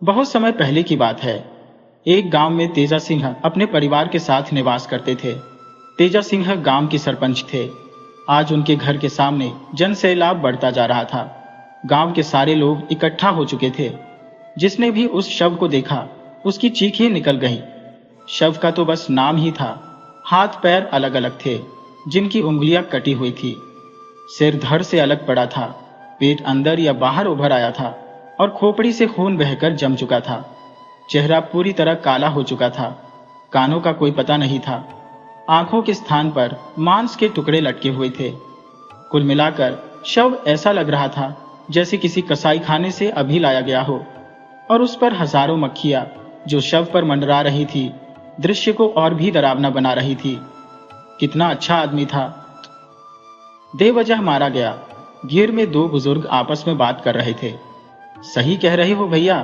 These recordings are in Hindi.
बहुत समय पहले की बात है। एक गांव में तेजा सिंह अपने परिवार के साथ निवास करते थे। तेजा सिंह गांव के सरपंच थे। आज उनके घर के सामने जन सैलाब बढ़ता जा रहा था। गांव के सारे लोग इकट्ठा हो चुके थे। जिसने भी उस शव को देखा उसकी चीखें निकल गईं। शव का तो बस नाम ही था। हाथ पैर अलग अलग थे, जिनकी उंगलियां कटी हुई थी। सिर धड़ से अलग पड़ा था, पेट अंदर या बाहर उभर आया था और खोपड़ी से खून बहकर जम चुका था। चेहरा पूरी तरह काला हो चुका था। कानों का कोई पता नहीं था। आंखों के स्थान पर मांस के टुकड़े लटके हुए थे। कुल मिलाकर शव ऐसा लग रहा था जैसे किसी कसाई खाने से अभी लाया गया हो, और उस पर हजारों मक्खियां जो शव पर मंडरा रही थी, दृश्य को और भी डरावना बना रही थी। कितना अच्छा आदमी था। बेवजह मारा गया। घेर में दो बुजुर्ग आपस में बात कर रहे थे। सही कह रहे हो भैया,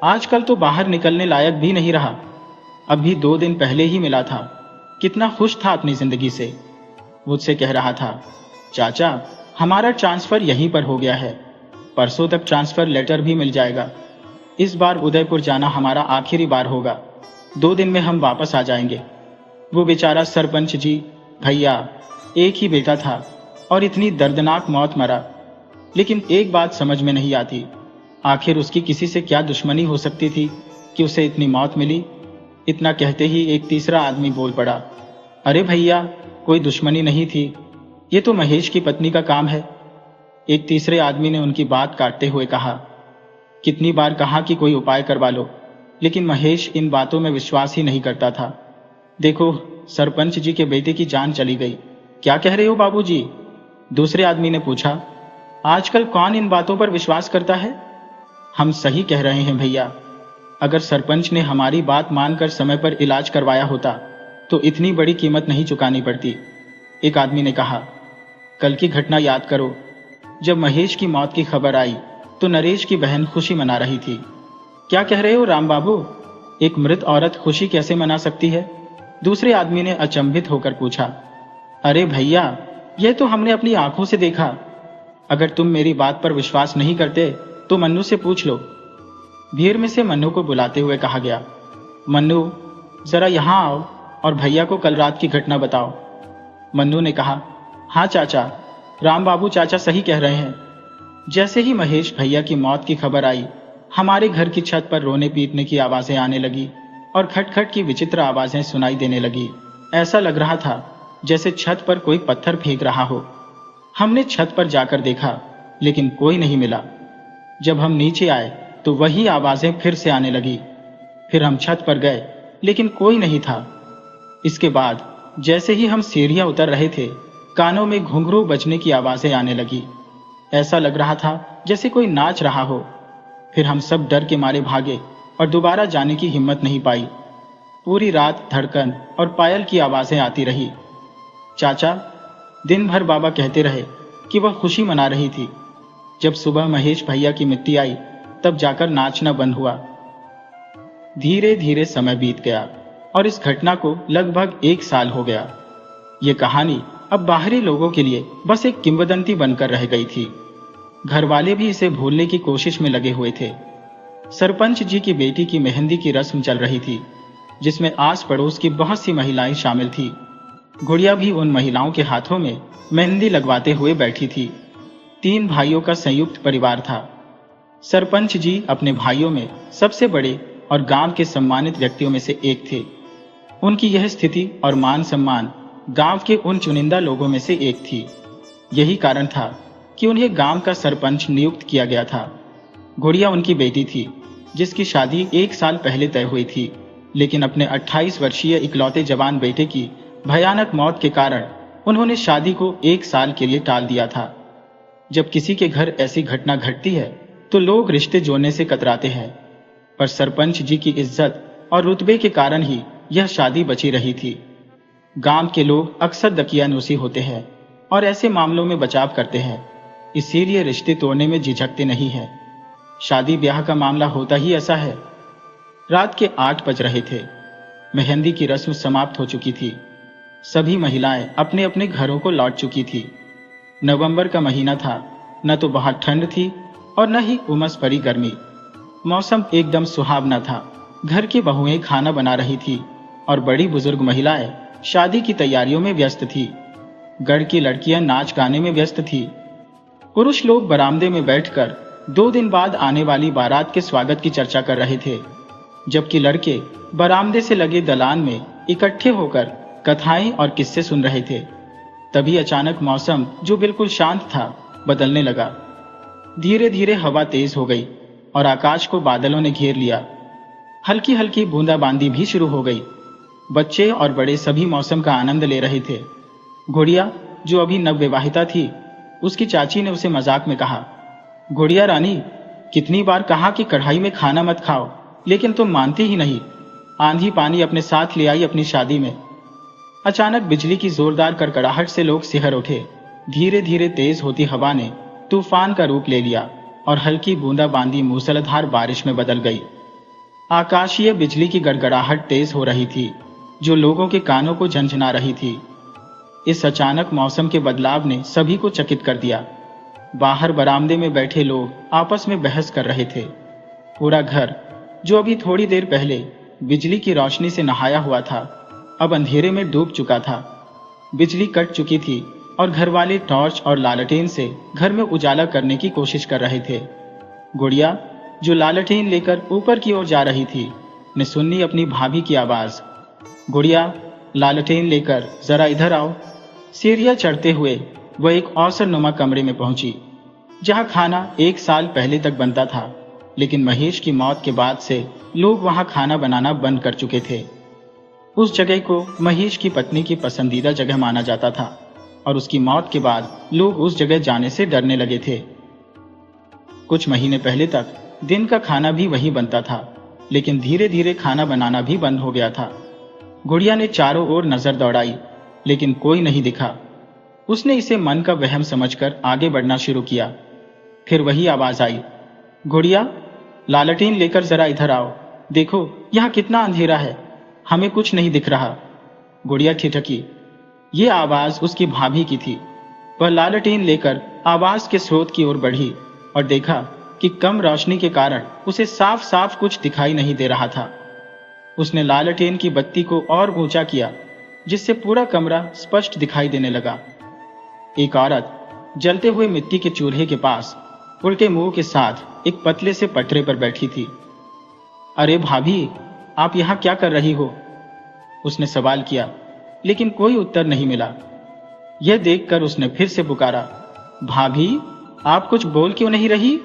आजकल तो बाहर निकलने लायक भी नहीं रहा। अभी 2 दिन पहले ही मिला था, कितना खुश था अपनी जिंदगी से। मुझसे कह रहा था, चाचा हमारा ट्रांसफर यहीं पर हो गया है, परसों तक ट्रांसफर लेटर भी मिल जाएगा। इस बार उदयपुर जाना हमारा आखिरी बार होगा। 2 दिन में हम वापस आ जाएंगे। वो बेचारा सरपंच जी, भैया, एक ही बेटा था और इतनी दर्दनाक मौत मरा। लेकिन एक बात समझ में नहीं आती, आखिर उसकी किसी से क्या दुश्मनी हो सकती थी कि उसे इतनी मौत मिली। इतना कहते ही एक तीसरा आदमी बोल पड़ा, अरे भैया, कोई दुश्मनी नहीं थी, ये तो महेश की पत्नी का काम है। एक तीसरे आदमी ने उनकी बात काटते हुए कहा, कितनी बार कहा कि कोई उपाय करवा लो, लेकिन महेश इन बातों में विश्वास ही नहीं करता था। देखो, सरपंच जी के बेटे की जान चली गई। क्या कह रहे हो बाबूजी? दूसरे आदमी ने पूछा। आजकल कौन इन बातों पर विश्वास करता है? हम सही कह रहे हैं भैया। अगर सरपंच ने हमारी बात मानकर समय पर इलाज करवाया होता तो इतनी बड़ी कीमत नहीं चुकानी पड़ती। एक आदमी ने कहा, कल की घटना याद करो। जब महेश की मौत की खबर आई तो नरेश की बहन खुशी मना रही थी। क्या कह रहे हो राम बाबू? एक मृत औरत खुशी कैसे मना सकती है? दूसरे आदमी ने अचंभित होकर पूछा। अरे भैया, यह तो हमने अपनी आंखों से देखा। अगर तुम मेरी बात पर विश्वास नहीं करते तो मन्नू से पूछ लो। भीड़ में से मन्नू को बुलाते हुए कहा गया, मन्नू जरा यहां आओ और भैया को कल रात की घटना बताओ। मन्नू ने कहा, हाँ चाचा, राम बाबू चाचा सही कह रहे हैं। जैसे ही महेश भैया की मौत की खबर आई, हमारे घर की छत पर रोने पीटने की आवाजें आने लगी और खटखट की विचित्र आवाजें सुनाई देने लगी। ऐसा लग रहा था जैसे छत पर कोई पत्थर फेंक रहा हो। हमने छत पर जाकर देखा, लेकिन कोई नहीं मिला। जब हम नीचे आए तो वही आवाजें फिर से आने लगी। फिर हम छत पर गए, लेकिन कोई नहीं था। इसके बाद जैसे ही हम सीढ़ियां उतर रहे थे, कानों में घुंघरू बजने की आवाजें आने लगी। ऐसा लग रहा था जैसे कोई नाच रहा हो। फिर हम सब डर के मारे भागे और दोबारा जाने की हिम्मत नहीं पाई। पूरी रात धड़कन और पायल की आवाजें आती रही। चाचा, दिन भर बाबा कहते रहे कि वह खुशी मना रही थी। जब सुबह महेश भैया की मिट्टी आई तब जाकर नाचना बंद हुआ। धीरे धीरे समय बीत गया और इस घटना को लगभग 1 साल हो गया। ये कहानी अब बाहरी लोगों के लिए बस एक किंवदंती बनकर रह गई थी। घर वाले भी इसे भूलने की कोशिश में लगे हुए थे। सरपंच जी की बेटी की मेहंदी की रस्म चल रही थी, जिसमें आस पड़ोस की बहुत सी महिलाएं शामिल थी। गुड़िया भी उन महिलाओं के हाथों में मेहंदी लगवाते हुए बैठी थी। 3 भाइयों का संयुक्त परिवार था। सरपंच जी अपने भाइयों में सबसे बड़े और गांव के सम्मानित व्यक्तियों में से एक थे। उनकी यह स्थिति और मान सम्मान गांव के उन चुनिंदा लोगों में से एक थी। यही कारण था कि उन्हें गांव का सरपंच नियुक्त किया गया था। गुड़िया उनकी बेटी थी, जिसकी शादी 1 साल पहले तय हुई थी, लेकिन अपने 28 वर्षीय इकलौते जवान बेटे की भयानक मौत के कारण उन्होंने शादी को 1 साल के लिए टाल दिया था। जब किसी के घर ऐसी घटना घटती है तो लोग रिश्ते जोड़ने से कतराते हैं, पर सरपंच जी की इज्जत और रुतबे के कारण ही यह शादी बची रही थी। गांव के लोग अक्सर दकियानूसी होते हैं और ऐसे मामलों में बचाव करते हैं, इसीलिए रिश्ते तोड़ने में झिझकते नहीं हैं। शादी ब्याह का मामला होता ही ऐसा है। रात के 8 बज रहे थे। मेहंदी की रस्म समाप्त हो चुकी थी। सभी महिलाएं अपने अपने घरों को लौट चुकी थी। नवंबर का महीना था, न तो बाहर ठंड थी और न ही उमस भरी गर्मी। मौसम एकदम सुहावना था। घर की बहुएं खाना बना रही थी और बड़ी बुजुर्ग महिलाएं शादी की तैयारियों में व्यस्त थी। गढ़ की लड़कियां नाच गाने में व्यस्त थी। पुरुष लोग बरामदे में बैठकर 2 दिन बाद आने वाली बारात के स्वागत की चर्चा कर रहे थे, जबकि लड़के बरामदे से लगे दलान में इकट्ठे होकर कथाएं और किस्से सुन रहे थे। तभी अचानक मौसम, जो बिल्कुल शांत था, बदलने लगा। धीरे धीरे हवा तेज हो गई और आकाश को बादलों ने घेर लिया। हल्की हल्की बूंदाबांदी भी शुरू हो गई। बच्चे और बड़े सभी मौसम का आनंद ले रहे थे। गुड़िया, जो अभी नवविवाहिता थी, उसकी चाची ने उसे मजाक में कहा, गुड़िया रानी, कितनी बार कहा कि कढ़ाई में खाना मत खाओ, लेकिन तुम मानती ही नहीं। आंधी पानी अपने साथ ले आई अपनी शादी में। अचानक बिजली की जोरदार कड़कड़ाहट से लोग सिहर उठे। धीरे धीरे तेज होती हवा ने तूफान का रूप ले लिया और हल्की बूंदाबांदी मूसलाधार बारिश में बदल गई। आकाशीय बिजली की गड़गड़ाहट तेज हो रही थी, जो लोगों के कानों को झंझना रही थी। इस अचानक मौसम के बदलाव ने सभी को चकित कर दिया। बाहर बरामदे में बैठे लोग आपस में बहस कर रहे थे। पूरा घर, जो अभी थोड़ी देर पहले बिजली की रोशनी से नहाया हुआ था, अब अंधेरे में डूब चुका था। बिजली कट चुकी थी और घर वाले टॉर्च और लालटेन से घर में उजाला करने की कोशिश कर रहे थे। गुड़िया, जो लालटेन लेकर ऊपर की ओर जा रही थी, ने सुनी अपनी भाभी की आवाज, गुड़िया, लालटेन लेकर जरा इधर आओ। सीढ़ियां चढ़ते हुए वह एक अवसरनुमा कमरे में पहुंची, जहां खाना 1 साल पहले तक बनता था, लेकिन महेश की मौत के बाद से लोग वहां खाना बनाना बंद कर चुके थे। उस जगह को महेश की पत्नी की पसंदीदा जगह माना जाता था और उसकी मौत के बाद लोग उस जगह जाने से डरने लगे थे। कुछ महीने पहले तक दिन का खाना भी वहीं बनता था, लेकिन धीरे धीरे खाना बनाना भी बंद हो गया था। गुड़िया ने चारों ओर नजर दौड़ाई, लेकिन कोई नहीं दिखा। उसने इसे मन का वहम समझकर आगे बढ़ना शुरू किया। फिर वही आवाज आई, गुड़िया, लालटेन लेकर जरा इधर आओ। देखो, यहाँ कितना अंधेरा है, हमें कुछ नहीं दिख रहा। गुड़िया ठिठकी। ये आवाज उसकी भाभी की थी। वह लालटेन लेकर आवाज के स्रोत की ओर बढ़ी और देखा कि कम रोशनी के कारण उसे साफ साफ कुछ दिखाई नहीं दे रहा था। उसने लालटेन की बत्ती को और ऊंचा किया, जिससे पूरा कमरा स्पष्ट दिखाई देने लगा। एक औरत जलते हुए मिट्टी के चूल्हे के पास उल्टे मुंह के साथ एक पतले से पटरे पर बैठी थी। अरे भाभी, आप यहां क्या कर रही हो? उसने सवाल किया, लेकिन कोई उत्तर नहीं मिला। यह देखकर उसने फिर से पुकारा, भाभी, आप कुछ बोल क्यों नहीं रही?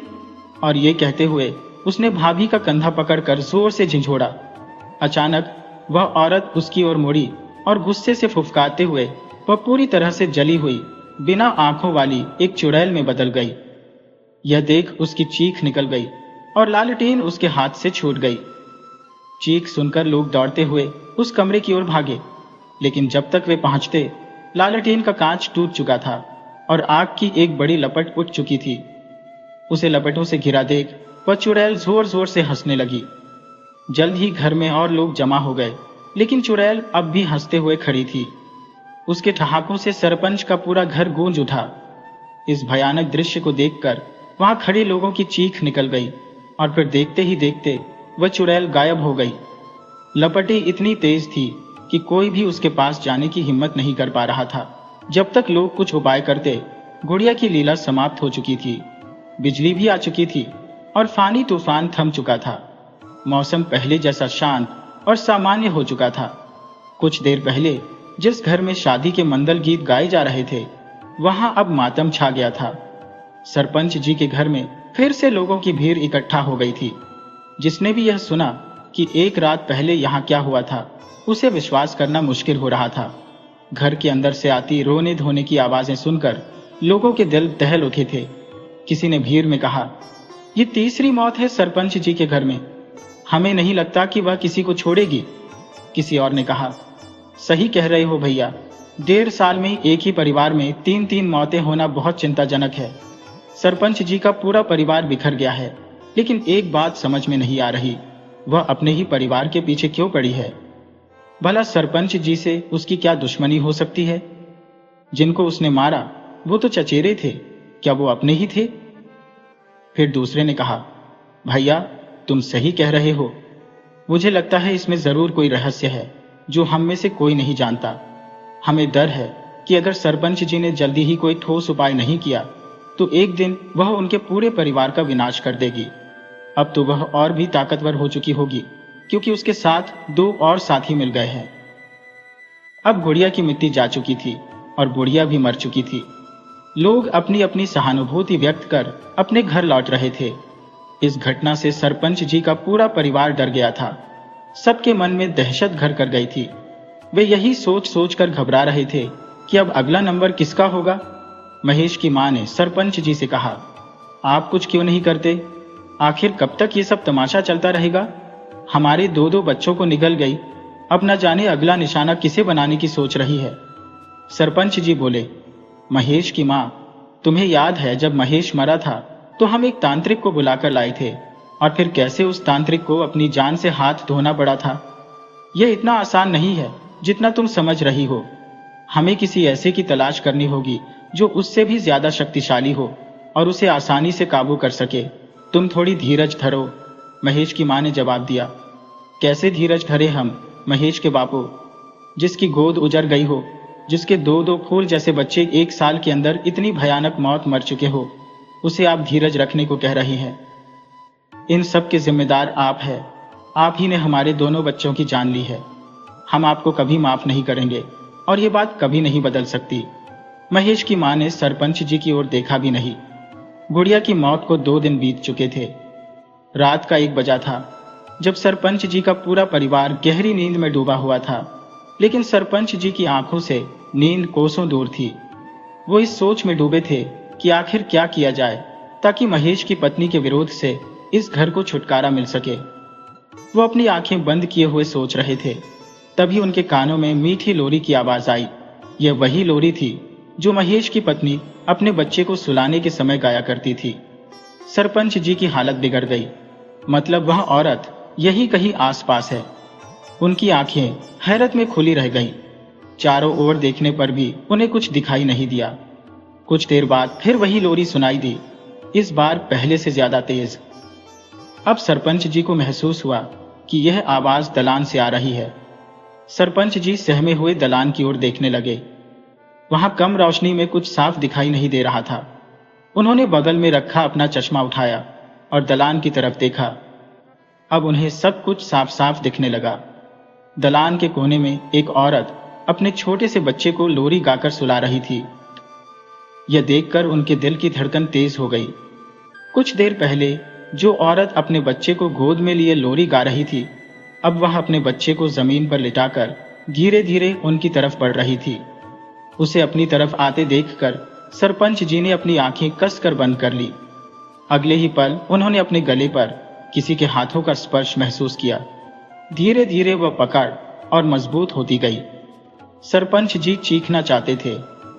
और ये कहते हुए उसने भाभी का कंधा पकड़कर जोर से झिंझोड़ा। अचानक वह औरत उसकी ओर मुड़ी और गुस्से से फुफकारते हुए वह पूरी तरह से जली हुई, बिना आंखों वाली एक चुड़ैल में बदल गई। यह देख उसकी चीख निकल गई और लालटेन उसके हाथ से छूट गई। चीख सुनकर लोग दौड़ते हुए उस कमरे की ओर भागे, लेकिन जब तक वे पहुंचते, लालटेन का कांच टूट चुका था और आग की एक बड़ी लपट उठ चुकी थी। उसे लपटों से घिरा देख वह चुड़ैल जोर जोर से हंसने लगी। जल्द ही घर में और लोग जमा हो गए, लेकिन चुड़ैल अब भी हंसते हुए खड़ी थी। उसके ठहाकों से सरपंच का पूरा घर गूंज उठा। इस भयानक दृश्य को देखकर वहां खड़े लोगों की चीख निकल गई और फिर देखते ही देखते वह चुड़ैल गायब हो गई। लपटें इतनी तेज थी कि कोई भी उसके पास जाने की हिम्मत नहीं कर पा रहा था। जब तक लोग कुछ उपाय करते, गुड़िया की लीला समाप्त हो चुकी थी। बिजली भी आ चुकी थी और फानी तूफान थम चुका था। मौसम पहले जैसा शांत और सामान्य हो चुका था। कुछ देर पहले जिस घर में शादी के मंगल गीत गाए जा रहे थे, वहां अब मातम छा गया था। सरपंच जी के घर में फिर से लोगों की भीड़ इकट्ठा हो गई थी। जिसने भी यह सुना कि एक रात पहले यहाँ क्या हुआ था, उसे विश्वास करना मुश्किल हो रहा था। घर के अंदर से आती रोने धोने की आवाजें सुनकर लोगों के दिल दहल उठे थे। किसी ने भीड़ में कहा, यह तीसरी मौत है सरपंच जी के घर में, हमें नहीं लगता कि वह किसी को छोड़ेगी। किसी और ने कहा, सही कह रहे हो भैया, 1.5 साल में एक ही परिवार में 3-3 मौतें होना बहुत चिंताजनक है। सरपंच जी का पूरा परिवार बिखर गया है, लेकिन एक बात समझ में नहीं आ रही, वह अपने ही परिवार के पीछे क्यों पड़ी है? भला सरपंच जी से उसकी क्या दुश्मनी हो सकती है? जिनको उसने मारा वो तो चचेरे थे, क्या वो अपने ही थे? फिर दूसरे ने कहा, भैया, तुम सही कह रहे हो। मुझे लगता है इसमें जरूर कोई रहस्य है जो हम में से कोई नहीं जानता। हमें डर है कि अगर सरपंच जी ने जल्दी ही कोई ठोस उपाय नहीं किया तो एक दिन वह उनके पूरे परिवार का विनाश कर देगी। अब तो वह और भी ताकतवर हो चुकी होगी क्योंकि उसके साथ 2 और साथी मिल गए हैं। अब गुड़िया की मिट्टी जा चुकी थी और बुढ़िया भी मर चुकी थी। लोग अपनी अपनी सहानुभूति व्यक्त कर अपने घर लौट रहे थे। इस घटना से सरपंच जी का पूरा परिवार डर गया था। सबके मन में दहशत घर कर गई थी। वे यही सोच सोच कर घबरा रहे थे कि अब अगला नंबर किसका होगा। महेश की मां ने सरपंच जी से कहा, आप कुछ क्यों नहीं करते? आखिर कब तक ये सब तमाशा चलता रहेगा? हमारे 2 बच्चों को निगल गई, अब न जाने अगला निशाना किसे बनाने की सोच रही है। सरपंच जी बोले, महेश की मां, तुम्हें याद है जब महेश मरा था तो हम एक तांत्रिक को बुलाकर लाए थे और फिर कैसे उस तांत्रिक को अपनी जान से हाथ धोना पड़ा था। यह इतना आसान नहीं है जितना तुम समझ रही हो। हमें किसी ऐसे की तलाश करनी होगी जो उससे भी ज्यादा शक्तिशाली हो और उसे आसानी से काबू कर सके। तुम थोड़ी धीरज धरो, महेश की मां ने जवाब दिया। कैसे धीरज धरे हम, महेश के बापू? जिसकी गोद उजड़ गई हो, जिसके 2 फूल जैसे बच्चे 1 साल के अंदर इतनी भयानक मौत मर चुके हो, उसे आप धीरज रखने को कह रही हैं। इन सब के जिम्मेदार आप हैं। आप ही ने हमारे 2 बच्चों की जान ली है। हम आपको कभी माफ नहीं करेंगे और ये बात कभी नहीं बदल सकती। महेश की मां ने सरपंच जी की ओर देखा भी नहीं। गुड़िया की मौत को 2 दिन बीत चुके थे। रात का 1 बजा था जब सरपंच जी का पूरा परिवार गहरी नींद में डूबा हुआ था, लेकिन सरपंच जी की आंखों से नींद कोसों दूर थी। वो इस सोच में डूबे थे कि आखिर क्या किया जाए ताकि महेश की पत्नी के विरोध से इस घर को छुटकारा मिल सके। वो अपनी आंखें बंद किए हुए सोच रहे थे, तभी उनके कानों में मीठी लोरी की आवाज आई। यह वही लोरी थी जो महेश की पत्नी अपने बच्चे को सुलाने के समय गाया करती थी। सरपंच जी की हालत बिगड़ गई। मतलब वह औरत यही कहीं आसपास है। उनकी आंखें हैरत में खुली रह गईं। चारों ओर देखने पर भी उन्हें कुछ दिखाई नहीं दिया। कुछ देर बाद फिर वही लोरी सुनाई दी, इस बार पहले से ज्यादा तेज। अब सरपंच जी को महसूस हुआ कि यह आवाज दलान से आ रही है। सरपंच जी सहमे हुए दलान की ओर देखने लगे। वहां कम रोशनी में कुछ साफ दिखाई नहीं दे रहा था। उन्होंने बगल में रखा अपना चश्मा उठाया और दलान की तरफ देखा। अब उन्हें सब कुछ साफ साफ दिखने लगा। दलान के कोने में एक औरत अपने छोटे से बच्चे को लोरी गाकर सुला रही थी। यह देखकर उनके दिल की धड़कन तेज हो गई। कुछ देर पहले जो औरत अपने बच्चे को गोद में लिए लोरी गा रही थी, अब वह अपने बच्चे को जमीन पर लिटाकर धीरे धीरे उनकी तरफ बढ़ रही थी। उसे अपनी तरफ आते देखकर सरपंच जी ने अपनी आंखें कसकर बंद कर ली। अगले ही पल उन्होंने अपने गले पर किसी के हाथों का स्पर्श महसूस किया। धीरे धीरे वह पकड़ और मजबूत होती गई। सरपंच जी चीखना चाहते थे,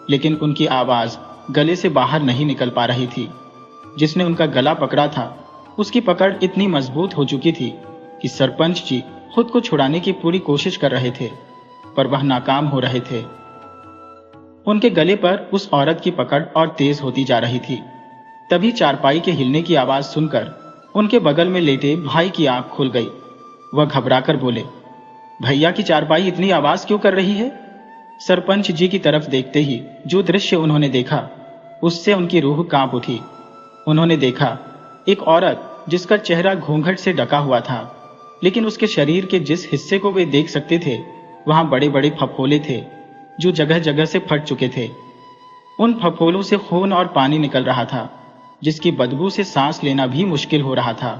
लेकिन उनकी आवाज गले से बाहर नहीं निकल पा रही थी। जिसने उनका गला पकड़ा था, उसकी पकड़ इतनी मजबूत हो चुकी थी कि सरपंच जी खुद को छुड़ाने की पूरी कोशिश कर रहे थे, पर वह नाकाम हो रहे थे। उनके गले पर उस औरत की पकड़ और तेज होती जा रही थी। तभी चारपाई के हिलने की आवाज सुनकर उनके बगल में लेटे भाई की आंख खुल गई। वह घबराकर बोले, भैया की चारपाई इतनी आवाज क्यों कर रही है? सरपंच जी की तरफ देखते ही जो दृश्य उन्होंने देखा, उससे उनकी रूह कांप उठी। उन्होंने देखा एक औरत जिसका चेहरा घूंघट से ढका हुआ था, लेकिन उसके शरीर के जिस हिस्से को वे देख सकते थे, वहां बड़े बड़े फफोले थे जो जगह जगह से फट चुके थे। उन फफोलों से खून और पानी निकल रहा था, जिसकी बदबू से सांस लेना भी मुश्किल हो रहा था।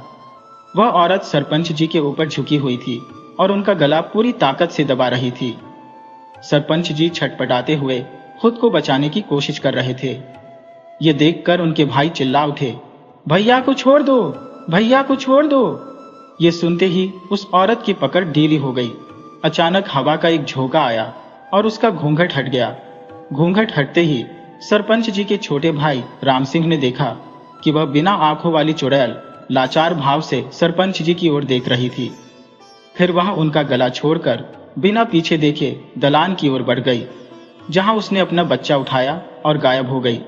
वह औरत सरपंच जी के ऊपर झुकी हुई थी और उनका गला पूरी ताकत से दबा रही थी। सरपंच जी छटपटाते हुए खुद को बचाने की कोशिश कर रहे थे। ये देखकर उनके भाई चिल्ला उठे, भैया को छोड़ दो, भैया को छोड़ दो। ये सुनते ही उस औरत की पकड़ ढीली हो गई। अचानक हवा का एक झोंका आया और उसका घूंघट हट गया। घूंघट हटते ही सरपंच जी के छोटे भाई राम सिंह ने देखा कि वह बिना आंखों वाली चुड़ैल लाचार भाव से सरपंच जी की ओर देख रही थी। फिर वह उनका गला छोड़कर बिना पीछे देखे दलान की ओर बढ़ गई, जहां उसने अपना बच्चा उठाया और गायब हो गई।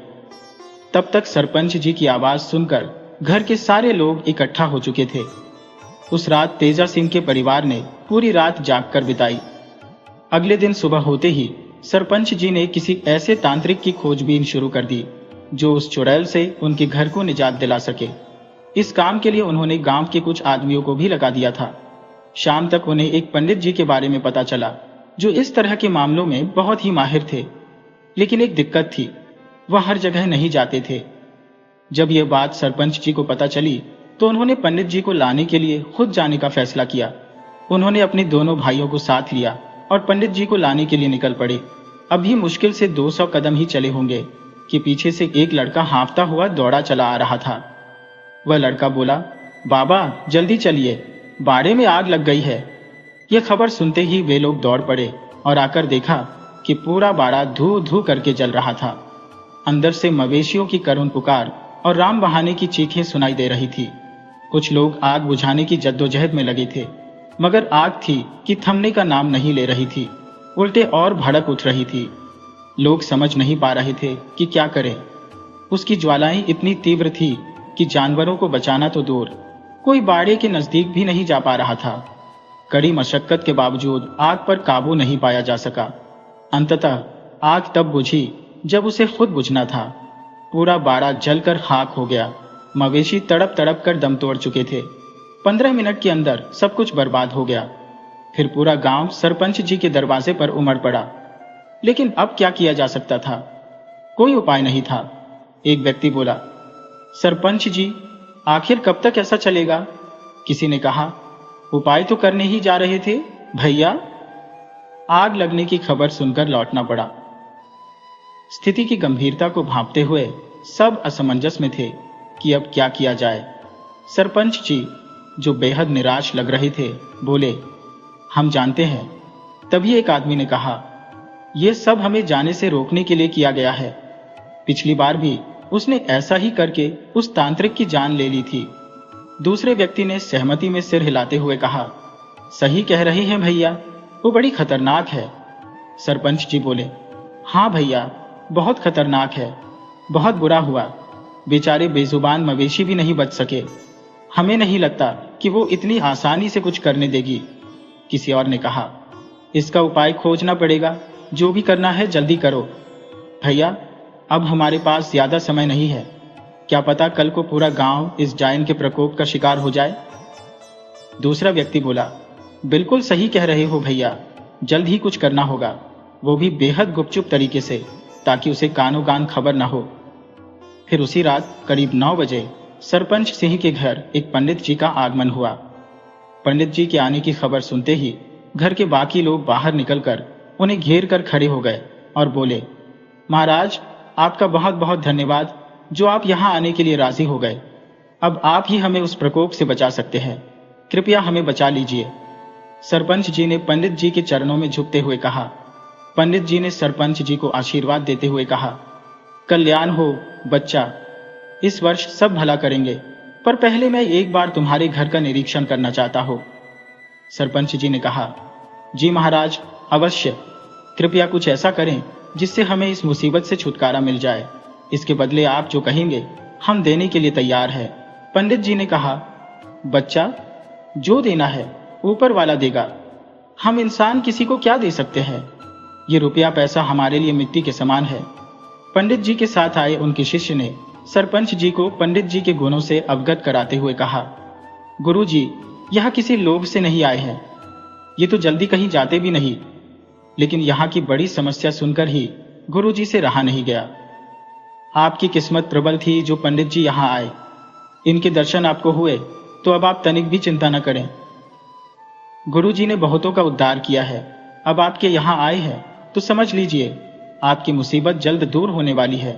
तब तक सरपंच जी की आवाज सुनकर घर के सारे लोग इकट्ठा हो चुके थे। उस रात तेजा सिंह के परिवार ने पूरी रात जागकर बिताई। अगले दिन सुबह होते ही सरपंच जी ने किसी ऐसे तांत्रिक की खोजबीन शुरू कर दी जो उस चुड़ैल से उनके घर को निजात दिला सके। इस काम के लिए उन्होंने गांव के कुछ आदमियों को भी लगा दिया था। शाम तक उन्हें एक पंडित जी के बारे में पता चला जो इस तरह के मामलों में बहुत ही माहिर थे। लेकिन एक दिक्कत थी, वह हर जगह नहीं जाते थे। जब यह बात सरपंच जी को पता चली तो उन्होंने पंडित जी को लाने के लिए खुद जाने का फैसला किया। उन्होंने अपने दोनों भाइयों को साथ लिया और पंडित जी को लाने के लिए निकल पड़े। अभी मुश्किल से 200 कदम ही चले होंगे कि पीछे से एक लड़का हाँफता हुआ दौड़ा चला आ रहा था। वह लड़का बोला, बाबा जल्दी चलिए, बाड़े में आग लग गई है। यह खबर सुनते ही वे लोग दौड़ पड़े और आकर देखा कि पूरा बाड़ा धू धू करके जल रहा था। अंदर से मवेशियों की करुण पुकार और राम बहाने की चीखें सुनाई दे रही थी। कुछ लोग आग बुझाने की जद्दोजहद में लगे थे, मगर आग थी कि थमने का नाम नहीं ले रही थी, उल्टे और भड़क उठ रही थी। लोग समझ नहीं पा रहे थे कि क्या करें। उसकी ज्वालाएं इतनी तीव्र थी कि जानवरों को बचाना तो दूर, कोई बाड़े के नजदीक भी नहीं जा पा रहा था। कड़ी मशक्कत के बावजूद आग पर काबू नहीं पाया जा सका। अंततः आग तब बुझी जब उसे खुद बुझना था। पूरा बाड़ा जलकर खाक हो गया। मवेशी तड़प तड़प कर दम तोड़ चुके थे। 15 मिनट के अंदर सब कुछ बर्बाद हो गया। फिर पूरा गांव सरपंच जी के दरवाजे पर उमड़ पड़ा। लेकिन अब क्या किया जा सकता था? कोई उपाय नहीं था। एक व्यक्ति बोला, सरपंच जी आखिर कब तक ऐसा चलेगा? किसी ने कहा, उपाय तो करने ही जा रहे थे भैया। आग लगने की खबर सुनकर लौटना पड़ा। स्थिति की गंभीरता को भांपते हुए सब असमंजस में थे कि अब क्या किया जाए। सरपंच जी, जो बेहद निराश लग रहे थे, बोले, हम जानते हैं। तभी एक आदमी ने कहा, यह सब हमें जाने से रोकने के लिए किया गया है। पिछली बार भी उसने ऐसा ही करके उस तांत्रिक की जान ले ली थी। दूसरे व्यक्ति ने सहमति में सिर हिलाते हुए कहा, सही कह रहे हैं भैया, वो बड़ी खतरनाक है। सरपंच जी बोले, हाँ भैया, बहुत खतरनाक है। बहुत बुरा हुआ, बेचारे बेजुबान मवेशी भी नहीं बच सके। हमें नहीं लगता कि वो इतनी आसानी से कुछ करने देगी। किसी और ने कहा, इसका उपाय खोजना पड़ेगा, जो भी करना है जल्दी करो। भैया, अब हमारे पास ज्यादा समय नहीं है। क्या पता कल को पूरा गांव इस जायन के प्रकोप का शिकार हो जाए। दूसरा व्यक्ति बोला, बिल्कुल सही कह रहे हो भैया, जल्द ही कुछ करना होगा, वो भी बेहद गुपचुप तरीके से, ताकि उसे कानो कान खबर न हो। फिर उसी रात करीब 9 बजे सरपंच सिंह के घर एक पंडित जी का आगमन हुआ। पंडित जी के आने की खबर सुनते ही घर के बाकी लोग बाहर निकलकर उन्हें घेर कर खड़े हो गए और बोले, महाराज, आपका बहुत बहुत धन्यवाद जो आप यहाँ आने के लिए राजी हो गए। अब आप ही हमें उस प्रकोप से बचा सकते हैं, कृपया हमें बचा लीजिए। सरपंच जी ने पंडित जी के चरणों में झुकते हुए कहा। पंडित जी ने सरपंच जी को आशीर्वाद देते हुए कहा, कल्याण हो बच्चा, इस वर्ष सब भला करेंगे, पर पहले मैं एक बार तुम्हारे घर का निरीक्षण करना चाहता हूँ। सरपंच जी ने कहा, जी महाराज, अवश्य, कृपया कुछ ऐसा करें जिससे हमें इस मुसीबत से छुटकारा मिल जाए। इसके बदले आप जो कहेंगे हम देने के लिए तैयार हैं। पंडित जी ने कहा, बच्चा, जो देना है ऊपर वाला देगा, हम इंसान किसी को क्या दे सकते हैं। ये रुपया पैसा हमारे लिए मिट्टी के समान है। पंडित जी के साथ आए उनके शिष्य ने सरपंच जी को पंडित जी के गुणों से अवगत कराते हुए कहा, गुरु जी, यहाँ किसी लोभ से नहीं आए हैं, ये तो जल्दी कहीं जाते भी नहीं। लेकिन यहाँ की बड़ी समस्या सुनकर ही गुरु जी से रहा नहीं गया। आपकी किस्मत प्रबल थी जो पंडित जी यहाँ आए। इनके दर्शन आपको हुए तो अब आप तनिक भी चिंता न करें। गुरु जी ने बहुतों का उद्धार किया है। अब आपके यहाँ आए हैं तो समझ लीजिए आपकी मुसीबत जल्द दूर होने वाली है।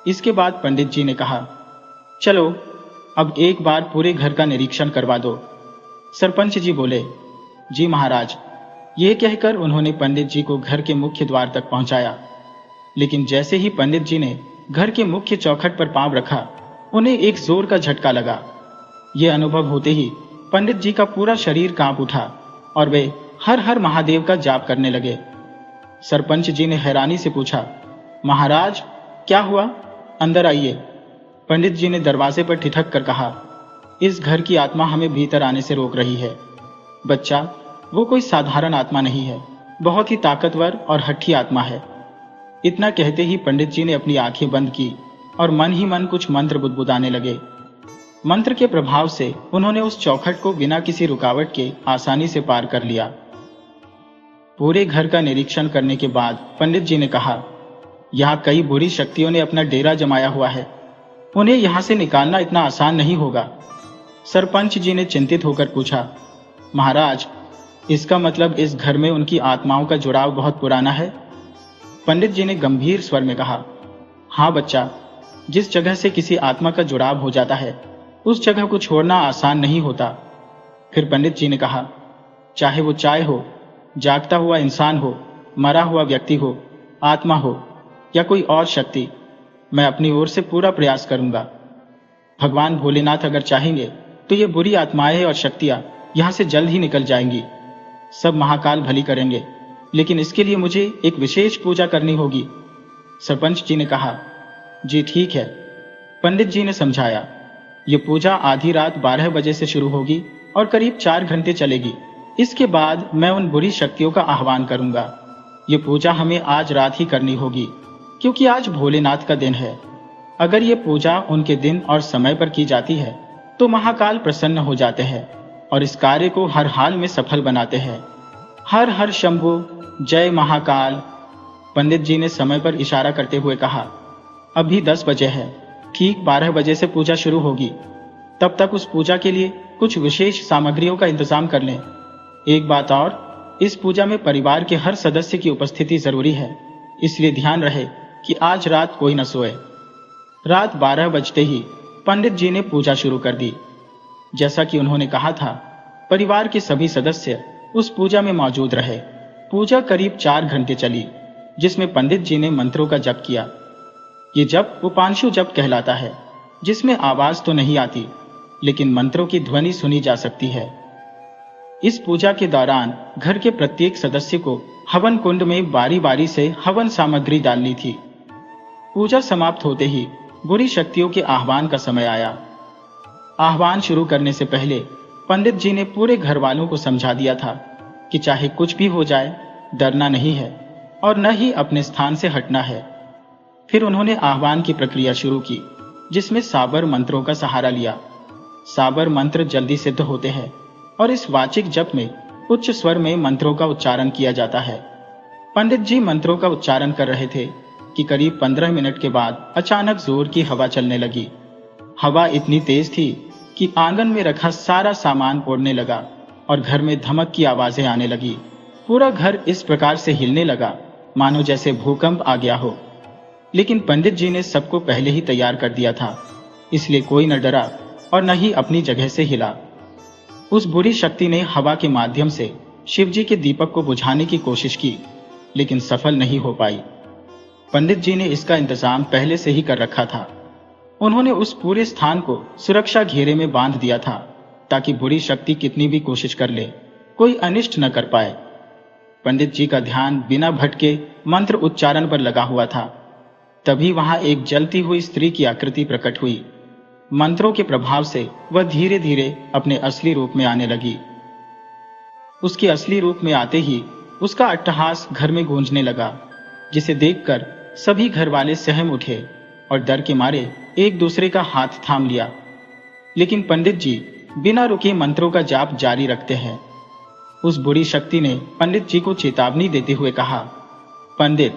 इसके बाद पंडित जी ने कहा, चलो अब एक बार पूरे घर का निरीक्षण करवा दो। सरपंच जी बोले, जी महाराज। ये कहकर उन्होंने पंडित जी को घर के मुख्य द्वार तक पहुंचाया। लेकिन जैसे ही पंडित जी ने घर के मुख्य चौखट पर पांव रखा, उन्हें एक जोर का झटका लगा। यह अनुभव होते ही पंडित जी का पूरा शरीर कांप उठा और वे हर हर महादेव का जाप करने लगे। सरपंच जी ने हैरानी से पूछा, महाराज क्या हुआ, अंदर आइए। पंडित जी ने दरवाजे पर ठिठक कर कहा, इस घर की आत्मा हमें भीतर आने से रोक रही है। बच्चा, वो कोई साधारण आत्मा नहीं है, बहुत ही ताकतवर और हठी आत्मा है। इतना कहते ही पंडित जी ने अपनी आंखें बंद की और मन ही मन कुछ मंत्र बुदबुदाने लगे। मंत्र के प्रभाव से उन्होंने उस चौखट को बिना किसी रुकावट के आसानी से पार कर लिया। पूरे घर का निरीक्षण करने के बाद पंडित जी ने कहा, यहाँ कई बुरी शक्तियों ने अपना डेरा जमाया हुआ है, उन्हें यहाँ से निकालना इतना आसान नहीं होगा। सरपंच जी ने चिंतित होकर पूछा, महाराज, इसका मतलब इस घर में उनकी आत्माओं का जुड़ाव बहुत पुराना है? पंडित जी ने गंभीर स्वर में कहा, हाँ बच्चा, जिस जगह से किसी आत्मा का जुड़ाव हो जाता है उस जगह को छोड़ना आसान नहीं होता। फिर पंडित जी ने कहा, चाहे वो चाय हो, जागता हुआ इंसान हो, मरा हुआ व्यक्ति हो, आत्मा हो या कोई और शक्ति, मैं अपनी ओर से पूरा प्रयास करूंगा। भगवान भोलेनाथ अगर चाहेंगे तो ये बुरी आत्माएं और शक्तियां यहां से जल्द ही निकल जाएंगी। सब महाकाल भली करेंगे, लेकिन इसके लिए मुझे एक विशेष पूजा करनी होगी। सरपंच जी ने कहा, जी ठीक है। पंडित जी ने समझाया, ये पूजा आधी रात 12 बजे से शुरू होगी और करीब 4 घंटे चलेगी। इसके बाद मैं उन बुरी शक्तियों का आह्वान करूंगा। ये पूजा हमें आज रात ही करनी होगी, क्योंकि आज भोलेनाथ का दिन है। अगर ये पूजा उनके दिन और समय पर की जाती है तो महाकाल प्रसन्न हो जाते हैं और इस कार्य को हर हाल में सफल बनाते हैं। हर हर शंभु, जय महाकाल। पंडित जी ने समय पर इशारा करते हुए कहा, अभी 10 बजे है, ठीक 12 बजे से पूजा शुरू होगी। तब तक उस पूजा के लिए कुछ विशेष सामग्रियों का इंतजाम कर लें। एक बात और, इस पूजा में परिवार के हर सदस्य की उपस्थिति जरूरी है, इसलिए ध्यान रहे कि आज रात कोई न सोए। रात 12 बजते ही पंडित जी ने पूजा शुरू कर दी। जैसा कि उन्होंने कहा था, परिवार के सभी सदस्य उस पूजा में मौजूद रहे। पूजा करीब 4 घंटे चली, जिसमें पंडित जी ने मंत्रों का जप किया। ये जप उपांशु जप कहलाता है, जिसमें आवाज तो नहीं आती, लेकिन मंत्रों की ध्वनि सुनी जा सकती है। इस पूजा के दौरान घर के प्रत्येक सदस्य को हवन कुंड में बारी बारी से हवन सामग्री डालनी थी। पूजा समाप्त होते ही बुरी शक्तियों के आह्वान का समय आया। आह्वान शुरू करने से पहले पंडित जी ने पूरे घर वालों को समझा दिया था कि चाहे कुछ भी हो जाए, डरना नहीं है और न ही अपने स्थान से हटना है। फिर उन्होंने आह्वान की प्रक्रिया शुरू की, जिसमें साबर मंत्रों का सहारा लिया। साबर मंत्र जल्दी सिद्ध होते हैं और इस वाचिक जप में उच्च स्वर में मंत्रों का उच्चारण किया जाता है। पंडित जी मंत्रों का उच्चारण कर रहे थे कि करीब 15 मिनट के बाद अचानक जोर की हवा चलने लगी। हवा इतनी तेज थी कि आंगन में रखा सारा सामान उड़ने लगा और घर में धमक की आवाजें आने लगी। पूरा घर इस प्रकार से हिलने लगा मानो जैसे भूकंप आ गया हो। लेकिन पंडित जी ने सबको पहले ही तैयार कर दिया था, इसलिए कोई न डरा और न ही अपनी जगह से हिला। उस बुरी शक्ति ने हवा के माध्यम से शिवजी के दीपक को बुझाने की कोशिश की, लेकिन सफल नहीं हो पाई। पंडित जी ने इसका इंतजाम पहले से ही कर रखा था। उन्होंने उस पूरे स्थान को सुरक्षा घेरे में बांध दिया था, ताकि बुरी शक्ति कितनी भी कोशिश कर ले, कोई अनिष्ट न कर पाए। पंडित जी का ध्यान बिना भटके मंत्र उच्चारण पर लगा हुआ था। तभी वहां एक जलती हुई स्त्री की आकृति प्रकट हुई। मंत्रों के प्रभाव से वह धीरे धीरे अपने असली रूप में आने लगी। उसके असली रूप में आते ही उसका अट्टहास घर में गूंजने लगा, जिसे देखकर सभी घर वाले सहम उठे और डर के मारे एक दूसरे का हाथ थाम लिया। लेकिन पंडित जी बिना रुके मंत्रों का जाप जारी रखते हैं। उस बुरी शक्ति ने पंडित जी को चेतावनी देते हुए कहा, पंडित,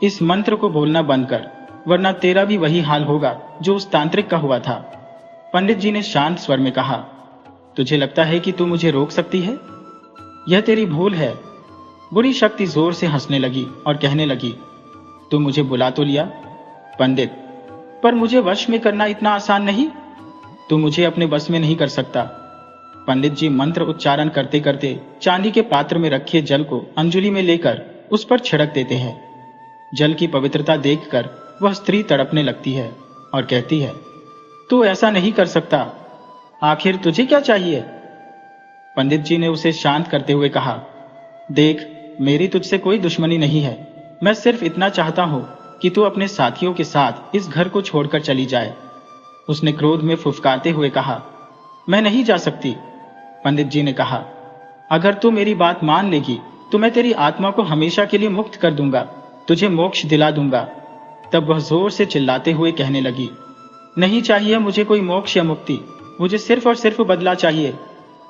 इस मंत्र को बोलना बंद कर, वरना तेरा भी वही हाल होगा जो उस तांत्रिक का हुआ था। पंडित जी ने शांत स्वर में कहा, तुझे लगता है कि तू मुझे रोक सकती है? यह तेरी भूल है। बुरी शक्ति जोर से हंसने लगी और कहने लगी, तू मुझे बुला तो लिया पंडित, पर मुझे वश में करना इतना आसान नहीं। तू मुझे अपने बस में नहीं कर सकता। पंडित जी मंत्र उच्चारण करते करते चांदी के पात्र में रखे जल को अंजुलि में लेकर उस पर छिड़क देते हैं। जल की पवित्रता देखकर वह स्त्री तड़पने लगती है और कहती है, तू ऐसा नहीं कर सकता, आखिर तुझे क्या चाहिए? पंडित जी ने उसे शांत करते हुए कहा, देख, मेरी तुझसे कोई दुश्मनी नहीं है। मैं सिर्फ इतना चाहता हूं कि तू अपने साथियों के साथ इस घर को छोड़कर चली जाए। उसने क्रोध में फुफकारते हुए कहा, मैं नहीं जा सकती, पंडित जी ने कहा। अगर तू मेरी बात मान लेगी तो मैं तेरी आत्मा को हमेशा के लिए मुक्त कर दूंगा, तुझे मोक्ष दिला दूंगा। तब वह जोर से चिल्लाते हुए कहने लगी, नहीं चाहिए मुझे कोई मोक्ष या मुक्ति, मुझे सिर्फ और सिर्फ बदला चाहिए।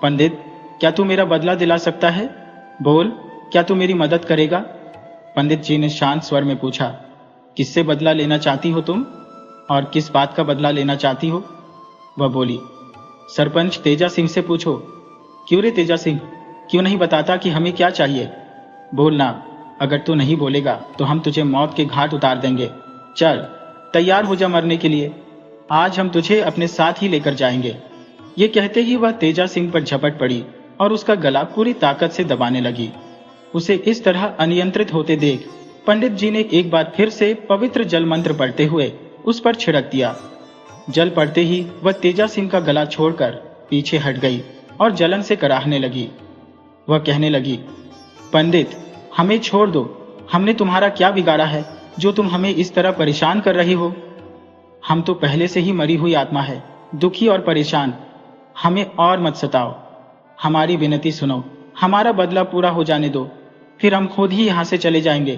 पंडित, क्या तू मेरा बदला दिला सकता है? बोल, क्या तू मेरी मदद करेगा? पंडित जी ने शांत स्वर में पूछा, किससे बदला लेना चाहती हो तुम, और किस बात का बदला लेना चाहती हो? वह बोली, सरपंच तेजा सिंह से पूछो। क्यों रे तेजा सिंह, क्यों नहीं बताता कि हमें क्या चाहिए? बोलना, अगर तू नहीं बोलेगा तो हम तुझे मौत के घाट उतार देंगे। चल, तैयार हो जा मरने के लिए, आज हम तुझे अपने साथ ही लेकर जाएंगे। ये कहते ही वह तेजा सिंह पर झपट पड़ी और उसका गला पूरी ताकत से दबाने लगी। उसे इस तरह अनियंत्रित होते देख पंडित जी ने एक बार फिर से पवित्र जल मंत्र पढ़ते हुए उस पर छिड़क दिया। जल पड़ते ही वह तेजा सिंह का गला छोड़कर पीछे हट गई और जलन से कराहने लगी। वह कहने लगी, पंडित, हमें छोड़ दो, हमने तुम्हारा क्या बिगाड़ा है जो तुम हमें इस तरह परेशान कर रही हो? हम तो पहले से ही मरी हुई आत्मा है, दुखी और परेशान, हमें और मत सताओ। हमारी विनती सुनो, हमारा बदला पूरा हो जाने दो, फिर हम खुद ही यहां से चले जाएंगे।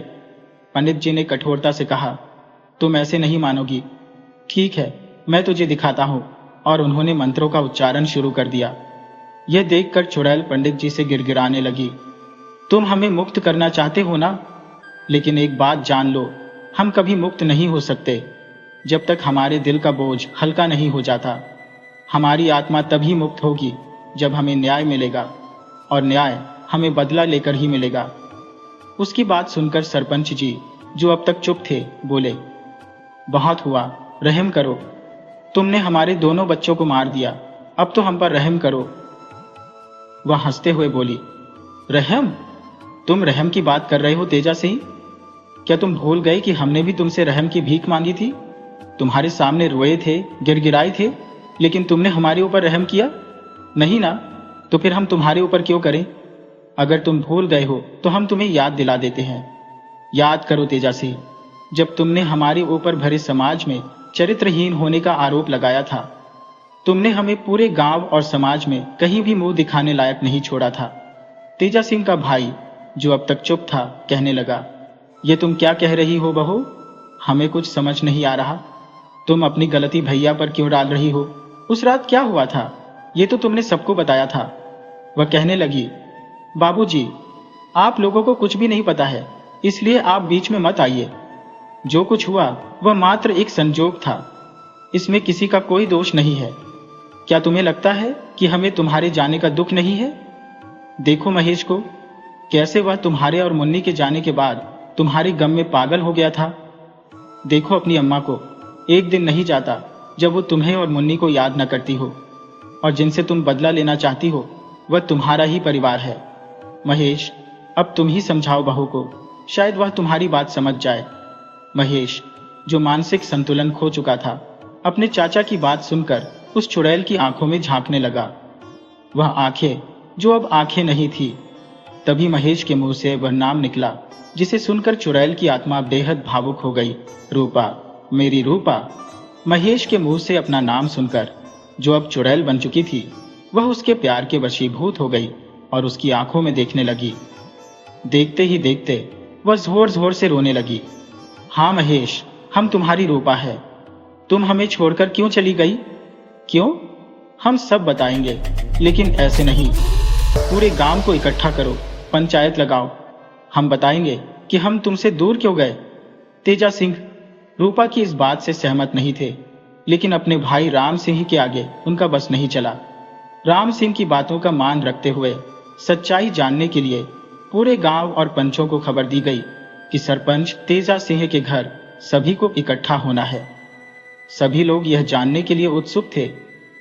पंडित जी ने कठोरता से कहा, तुम ऐसे नहीं मानोगी। ठीक है, मैं तुझे दिखाता हूं। और उन्होंने मंत्रों का उच्चारण शुरू कर दिया। यह देखकर चुड़ैल पंडित जी से गिड़गिड़ाने लगी, तुम हमें मुक्त करना चाहते हो ना? लेकिन एक बात जान लो, हम कभी मुक्त नहीं हो सकते जब तक हमारे दिल का बोझ हल्का नहीं हो जाता। हमारी आत्मा तभी मुक्त होगी जब हमें न्याय मिलेगा, और न्याय हमें बदला लेकर ही मिलेगा। उसकी बात सुनकर सरपंच जी, जो अब तक चुप थे, बोले, बहुत हुआ, रहम करो। तुमने हमारे दोनों बच्चों को मार दिया, अब तो हम पर रहम करो। वह हंसते हुए बोली, रहम? तुम रहम की बात कर रहे हो तेजा सिंह? क्या तुम भूल गए कि हमने भी तुमसे रहम की भीख मांगी थी? तुम्हारे सामने रोए थे, गिड़गिड़ाए थे, लेकिन तुमने हमारे ऊपर रहम किया नहीं ना? तो फिर हम तुम्हारे ऊपर क्यों करें? अगर तुम भूल गए हो तो हम तुम्हें याद दिला देते हैं। याद करो तेजा सिंह, जब तुमने हमारे ऊपर भरे समाज में चरित्रहीन होने का आरोप लगाया था, तुमने हमें पूरे गांव और समाज में कहीं भी मुंह दिखाने लायक नहीं छोड़ा था। तेजा सिंह का भाई, जो अब तक चुप था, कहने लगा, ये तुम क्या कह रही हो बहू? हमें कुछ समझ नहीं आ रहा। तुम अपनी गलती भैया पर क्यों डाल रही हो? उस रात क्या हुआ था, ये तो तुमने सबको बताया था। वह कहने लगी, बाबूजी, आप लोगों को कुछ भी नहीं पता है, इसलिए आप बीच में मत आइए। जो कुछ हुआ वह मात्र एक संजोग था, इसमें किसी का कोई दोष नहीं है। क्या तुम्हें लगता है कि हमें तुम्हारे जाने का दुख नहीं है? देखो महेश को, कैसे वह तुम्हारे और मुन्नी के जाने के बाद तुम्हारे गम में पागल हो गया था। देखो अपनी अम्मा को, एक दिन नहीं जाता जब वो तुम्हें और मुन्नी को याद न करती हो, और जिनसे तुम बदला लेना चाहती हो वह तुम्हारा ही परिवार है। महेश, अब तुम ही समझाओ बहू को, शायद वह तुम्हारी बात समझ जाए। महेश, जो मानसिक संतुलन खो चुका था, अपने चाचा की बात सुनकर उस चुड़ैल की आंखों में झांकने लगा। वह आंखें जो अब आंखें नहीं थी। तभी महेश के मुंह से वह नाम निकला जिसे सुनकर चुड़ैल की आत्मा बेहद भावुक हो गई, रूपा, मेरी रूपा। महेश के मुंह से अपना नाम सुनकर जो अब चुड़ैल बन चुकी थी, वह उसके प्यार के वशीभूत हो गई और उसकी आंखों में देखने लगी। देखते ही देखते वह जोर जोर से रोने लगी। हाँ महेश, हम तुम्हारी रूपा है। तुम हमें छोड़कर क्यों चली गई? क्यों? हम सब बताएंगे, लेकिन ऐसे नहीं। पूरे गांव को इकट्ठा करो, पंचायत लगाओ, हम बताएंगे कि हम तुमसे दूर क्यों गए। तेजा सिंह रूपा की इस बात से सहमत नहीं थे, लेकिन अपने भाई राम सिंह के आगे उनका बस नहीं चला। राम सिंह की बातों का मान रखते हुए सच्चाई जानने के लिए पूरे गांव और पंचों को खबर दी गई कि सरपंच तेजा सिंह के घर सभी को इकट्ठा होना है। सभी लोग यह जानने के लिए उत्सुक थे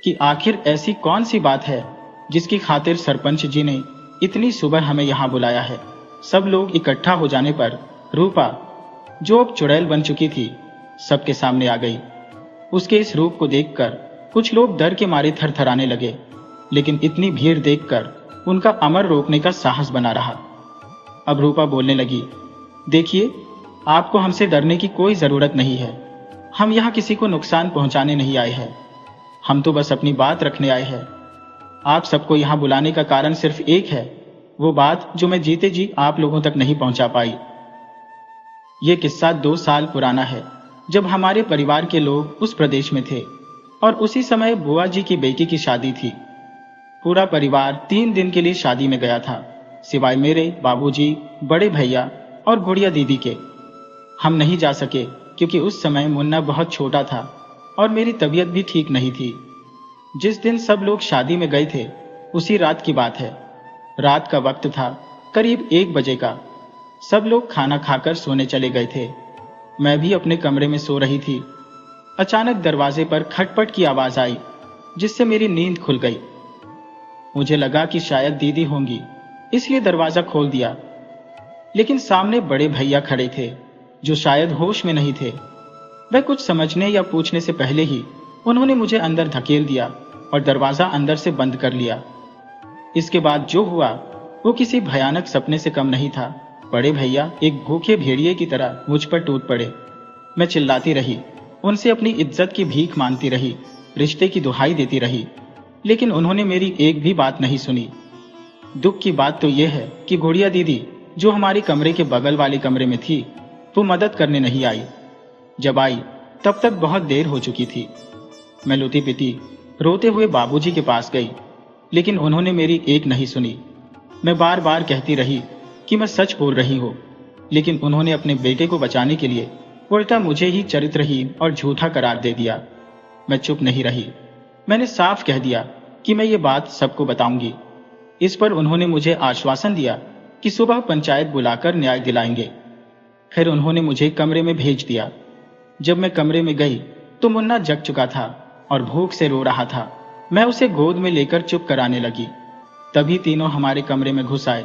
कि आखिर ऐसी कौन सी बात है जिसकी खातिर सरपंच जी ने इतनी सुबह हमें यहाँ बुलाया है। सब लोग इकट्ठा हो जाने पर रूपा, जो अब चुड़ैल बन चुकी थी, सबके सामने आ गई। उसके इस रूप को देखकर कुछ लोग डर के मारे थरथराने लगे, लेकिन इतनी भीड़ देखकर उनका अमर रोकने का साहस बना रहा। अब रूपा बोलने लगी, देखिए, आपको हमसे डरने की कोई जरूरत नहीं है। हम यहाँ किसी को नुकसान पहुंचाने नहीं आए हैं, हम तो बस अपनी बात रखने आए हैं। आप सबको यहाँ बुलाने का कारण सिर्फ एक है, वो बात जो मैं जीते जी आप लोगों तक नहीं पहुंचा पाई। ये किस्सा 2 साल पुराना है, जब हमारे परिवार के लोग उस प्रदेश में थे और उसी समय बुआ जी की बेटी की शादी थी। पूरा परिवार 3 दिन के लिए शादी में गया था, सिवाय मेरे बाबूजी, बड़े भैया और गुड़िया दीदी के। हम नहीं जा सके क्योंकि उस समय मुन्ना बहुत छोटा था और मेरी तबीयत भी ठीक नहीं थी। जिस दिन सब लोग शादी में गए थे, उसी रात की बात है। रात का वक्त था, करीब 1 बजे का। सब लोग खाना खाकर सोने चले गए थे। मैं भी अपने कमरे में सो रही थी। अचानक दरवाजे पर खटपट की आवाज आई, जिससे मेरी नींद खुल गई। मुझे लगा कि शायद दीदी होंगी, इसलिए दरवाजा खोल दिया। लेकिन सामने बड़े भैया खड़े थे, जो शायद होश में नहीं थे। वह कुछ समझने या पूछने से पहले ही उन्होंने मुझे अंदर धकेल दिया और दरवाजा अंदर से बंद कर लिया। इसके बाद जो हुआ वो किसी भयानक सपने से कम नहीं था। बड़े भैया एक भूखे भेड़िए की तरह मुझ पर टूट पड़े। मैं चिल्लाती रही, उनसे अपनी इज्जत की भीख मांगती रही, रिश्ते की दुहाई देती रही, लेकिन उन्होंने मेरी एक भी बात नहीं सुनी। दुख की बात तो यह है कि गुड़िया दीदी, जो हमारे कमरे के बगल वाले कमरे में थी, वो मदद करने नहीं आई। जब आई तब तक बहुत देर हो चुकी थी। मैं लुटी पिटी रोते हुए बाबूजी के पास गई, लेकिन उन्होंने मेरी एक नहीं सुनी। मैं बार बार कहती रही कि मैं सच बोल रही हूँ, लेकिन उन्होंने अपने बेटे को बचाने के लिए उल्टा मुझे ही चरित्रहीन और झूठा करार दे दिया। मैं चुप नहीं रही। मैंने साफ कह दिया कि मैं ये बात सबको बताऊंगी। इस पर उन्होंने मुझे आश्वासन दिया कि सुबह पंचायत बुलाकर न्याय दिलाएंगे। फिर उन्होंने मुझे कमरे में भेज दिया। जब मैं कमरे में गई तो मुन्ना जग चुका था और भूख से रो रहा था। मैं उसे गोद में लेकर चुप कराने लगी। तभी तीनों हमारे कमरे में घुस आए।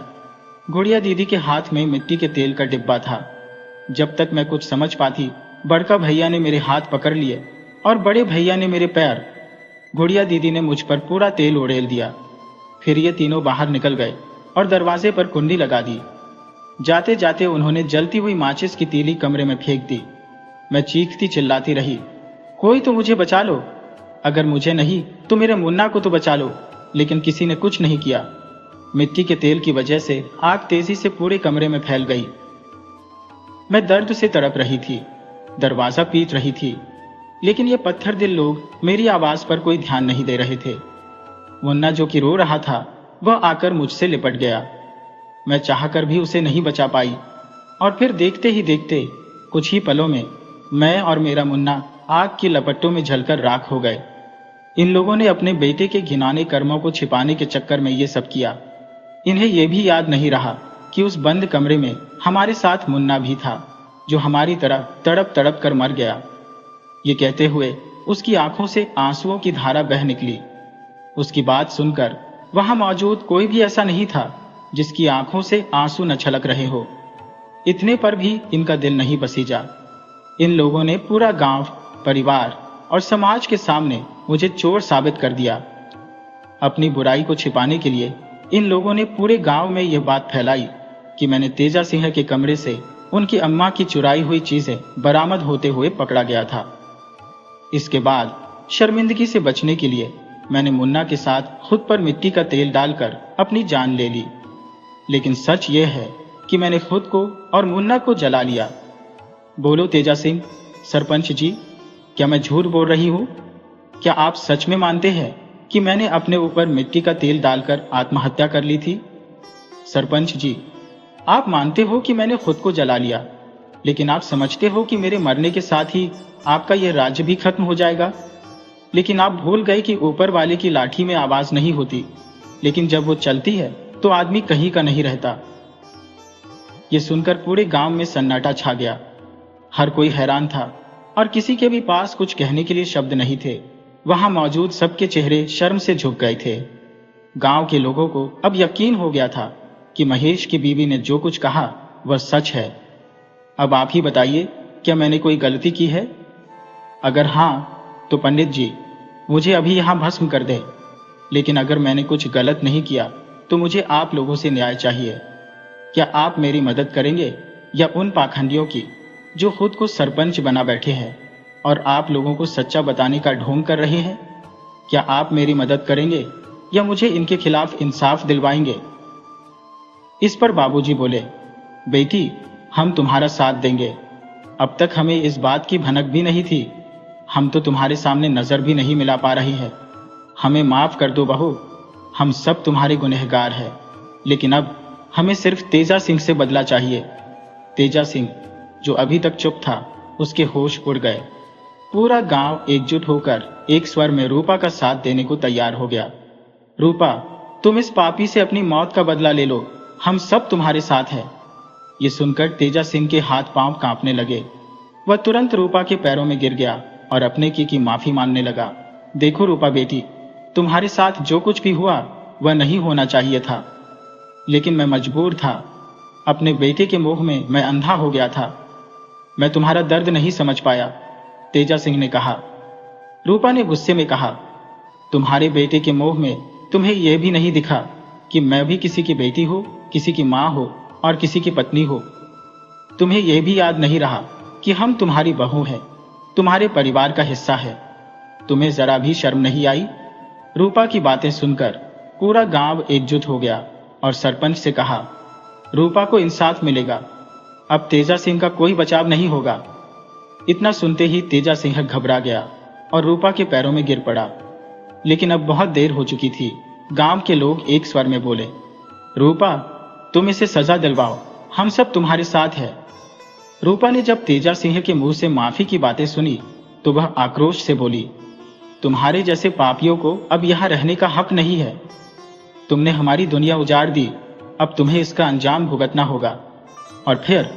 गुड़िया दीदी के हाथ में मिट्टी के तेल का डिब्बा था। जब तक मैं कुछ समझ पाती, बड़का भैया ने मेरे हाथ पकड़ लिए और बड़े भैया ने मेरे पैर। गुड़िया दीदी ने मुझ पर पूरा तेल उड़ेल दिया। फिर ये तीनों बाहर निकल गए और दरवाजे पर कुंडी लगा दी। जाते जाते उन्होंने जलती हुई माचिस की तीली कमरे में फेंक दी। मैं चीखती चिल्लाती रही, कोई तो मुझे बचा लो, अगर मुझे नहीं तो मेरे मुन्ना को तो बचा लो। लेकिन किसी ने कुछ नहीं किया। मिट्टी के तेल की वजह से आग तेजी से पूरे कमरे में फैल गई। मैं दर्द से तड़प रही थी, दरवाजा पीट रही थी, लेकिन ये पत्थर दिल लोग मेरी आवाज पर कोई ध्यान नहीं दे रहे थे। मुन्ना जो कि रो रहा था, वह आकर मुझसे लिपट गया। मैं चाहकर भी उसे नहीं बचा पाई और फिर देखते ही देखते कुछ ही पलों में मैं और मेरा मुन्ना आग की लपटों में जलकर राख हो गए। इन लोगों ने अपने बेटे के घिनौने कर्मों को छिपाने के चक्कर में ये सब किया। इन्हें यह भी याद नहीं रहा कि उस बंद कमरे में हमारे साथ मुन्ना भी था, जो हमारी तरह तड़प तड़प कर मर गया। ये कहते हुए उसकी आंखों से आंसुओं की धारा बह निकली। उसकी बात सुनकर वहां मौजूद कोई भी ऐसा नहीं था जिसकी आंखों से आंसू न छलक रहे हो। इतने पर भी इनका दिल नहीं बसीजा। इन लोगों ने पूरा गांव, परिवार और समाज के सामने मुझे चोर साबित कर दिया। अपनी बुराई को छिपाने के लिए इन लोगों ने पूरे गांव में यह बात फैलाई कि मैंने तेजा सिंह के कमरे से उनकी अम्मा की चुराई हुई चीजें बरामद होते हुए पकड़ा गया था। इसके बाद शर्मिंदगी से बचने के लिए मैंने मुन्ना के साथ खुद पर मिट्टी का तेल डालकर अपनी जान ले ली। लेकिन सच यह है कि मैंने खुद को और मुन्ना को जला लिया। बोलो तेजा सिंह, सरपंच जी, क्या मैं झूठ बोल रही हूँ? क्या आप सच में मानते हैं कि मैंने अपने ऊपर मिट्टी का तेल डालकर आत्महत्या कर ली थी? सरपंच जी, आप मानते हो कि मैंने खुद को जला लिया, लेकिन आप समझते हो कि मेरे मरने के साथ ही आपका यह राज्य भी खत्म हो जाएगा। लेकिन आप भूल गए कि ऊपर वाले की लाठी में आवाज नहीं होती, लेकिन जब वो चलती है तो आदमी कहीं का नहीं रहता। ये सुनकर पूरे गांव में सन्नाटा छा गया। हर कोई हैरान था और किसी के भी पास कुछ कहने के लिए शब्द नहीं थे। वहां मौजूद सबके चेहरे शर्म से झुक गए थे। गांव के लोगों को अब यकीन हो गया था कि महेश की बीवी ने जो कुछ कहा वह सच है। अब आप ही बताइए, क्या मैंने कोई गलती की है? अगर हाँ तो पंडित जी मुझे अभी यहां भस्म कर दे। लेकिन अगर मैंने कुछ गलत नहीं किया तो मुझे आप लोगों से न्याय चाहिए। क्या आप मेरी मदद करेंगे या उन पाखंडियों की जो खुद को सरपंच बना बैठे हैं और आप लोगों को सच्चा बताने का ढोंग कर रहे हैं? क्या आप मेरी मदद करेंगे या मुझे इनके खिलाफ इंसाफ दिलवाएंगे? इस पर बाबूजी बोले, बेटी, हम तुम्हारा साथ देंगे। अब तक हमें इस बात की भनक भी नहीं थी। हम तो तुम्हारे सामने नजर भी नहीं मिला पा रही है। हमें माफ कर दो बहू, हम सब तुम्हारे गुनहगार हैं। लेकिन अब हमें सिर्फ तेजा सिंह से बदला चाहिए। तेजा सिंह, जो अभी तक चुप था, उसके होश उड़ गए। पूरा गांव एकजुट होकर एक स्वर में रूपा का साथ देने को तैयार हो गया। रूपा, तुम इस पापी से अपनी मौत का बदला ले लो, हम सब तुम्हारे साथ हैं। ये सुनकर तेजा सिंह के हाथ पांव कांपने लगे। वह तुरंत रूपा के पैरों में गिर गया और अपने की माफी मांगने लगा। देखो रूपा बेटी, तुम्हारे साथ जो कुछ भी हुआ वह नहीं होना चाहिए था, लेकिन मैं मजबूर था। अपने बेटे के मोह में मैं अंधा हो गया था। मैं तुम्हारा दर्द नहीं समझ पाया, तेजा सिंह ने कहा। रूपा ने गुस्से में कहा, तुम्हारे बेटे के मोह में तुम्हें यह भी नहीं दिखा कि मैं भी किसी की बेटी हो, किसी की माँ हो और किसी की पत्नी हो। तुम्हें यह भी याद नहीं रहा कि हम तुम्हारी बहू हैं, तुम्हारे परिवार का हिस्सा है। तुम्हें जरा भी शर्म नहीं आई? रूपा की बातें सुनकर पूरा गांव एकजुट हो गया और सरपंच से कहा, रूपा को इंसाफ मिलेगा। अब तेजा सिंह का कोई बचाव नहीं होगा। इतना सुनते ही तेजा सिंह घबरा गया और रूपा के पैरों में गिर पड़ा। लेकिन अब बहुत देर हो चुकी थी। गांव के लोग एक स्वर में बोले, रूपा, तुम इसे सजा दिलवाओ, हम सब तुम्हारे साथ हैं। रूपा ने जब तेजा सिंह के मुंह से माफी की बातें सुनी तो वह आक्रोश से बोली, तुम्हारे जैसे पापियों को अब यहां रहने का हक नहीं है। तुमने हमारी दुनिया उजाड़ दी, अब तुम्हें इसका अंजाम भुगतना होगा। और फिर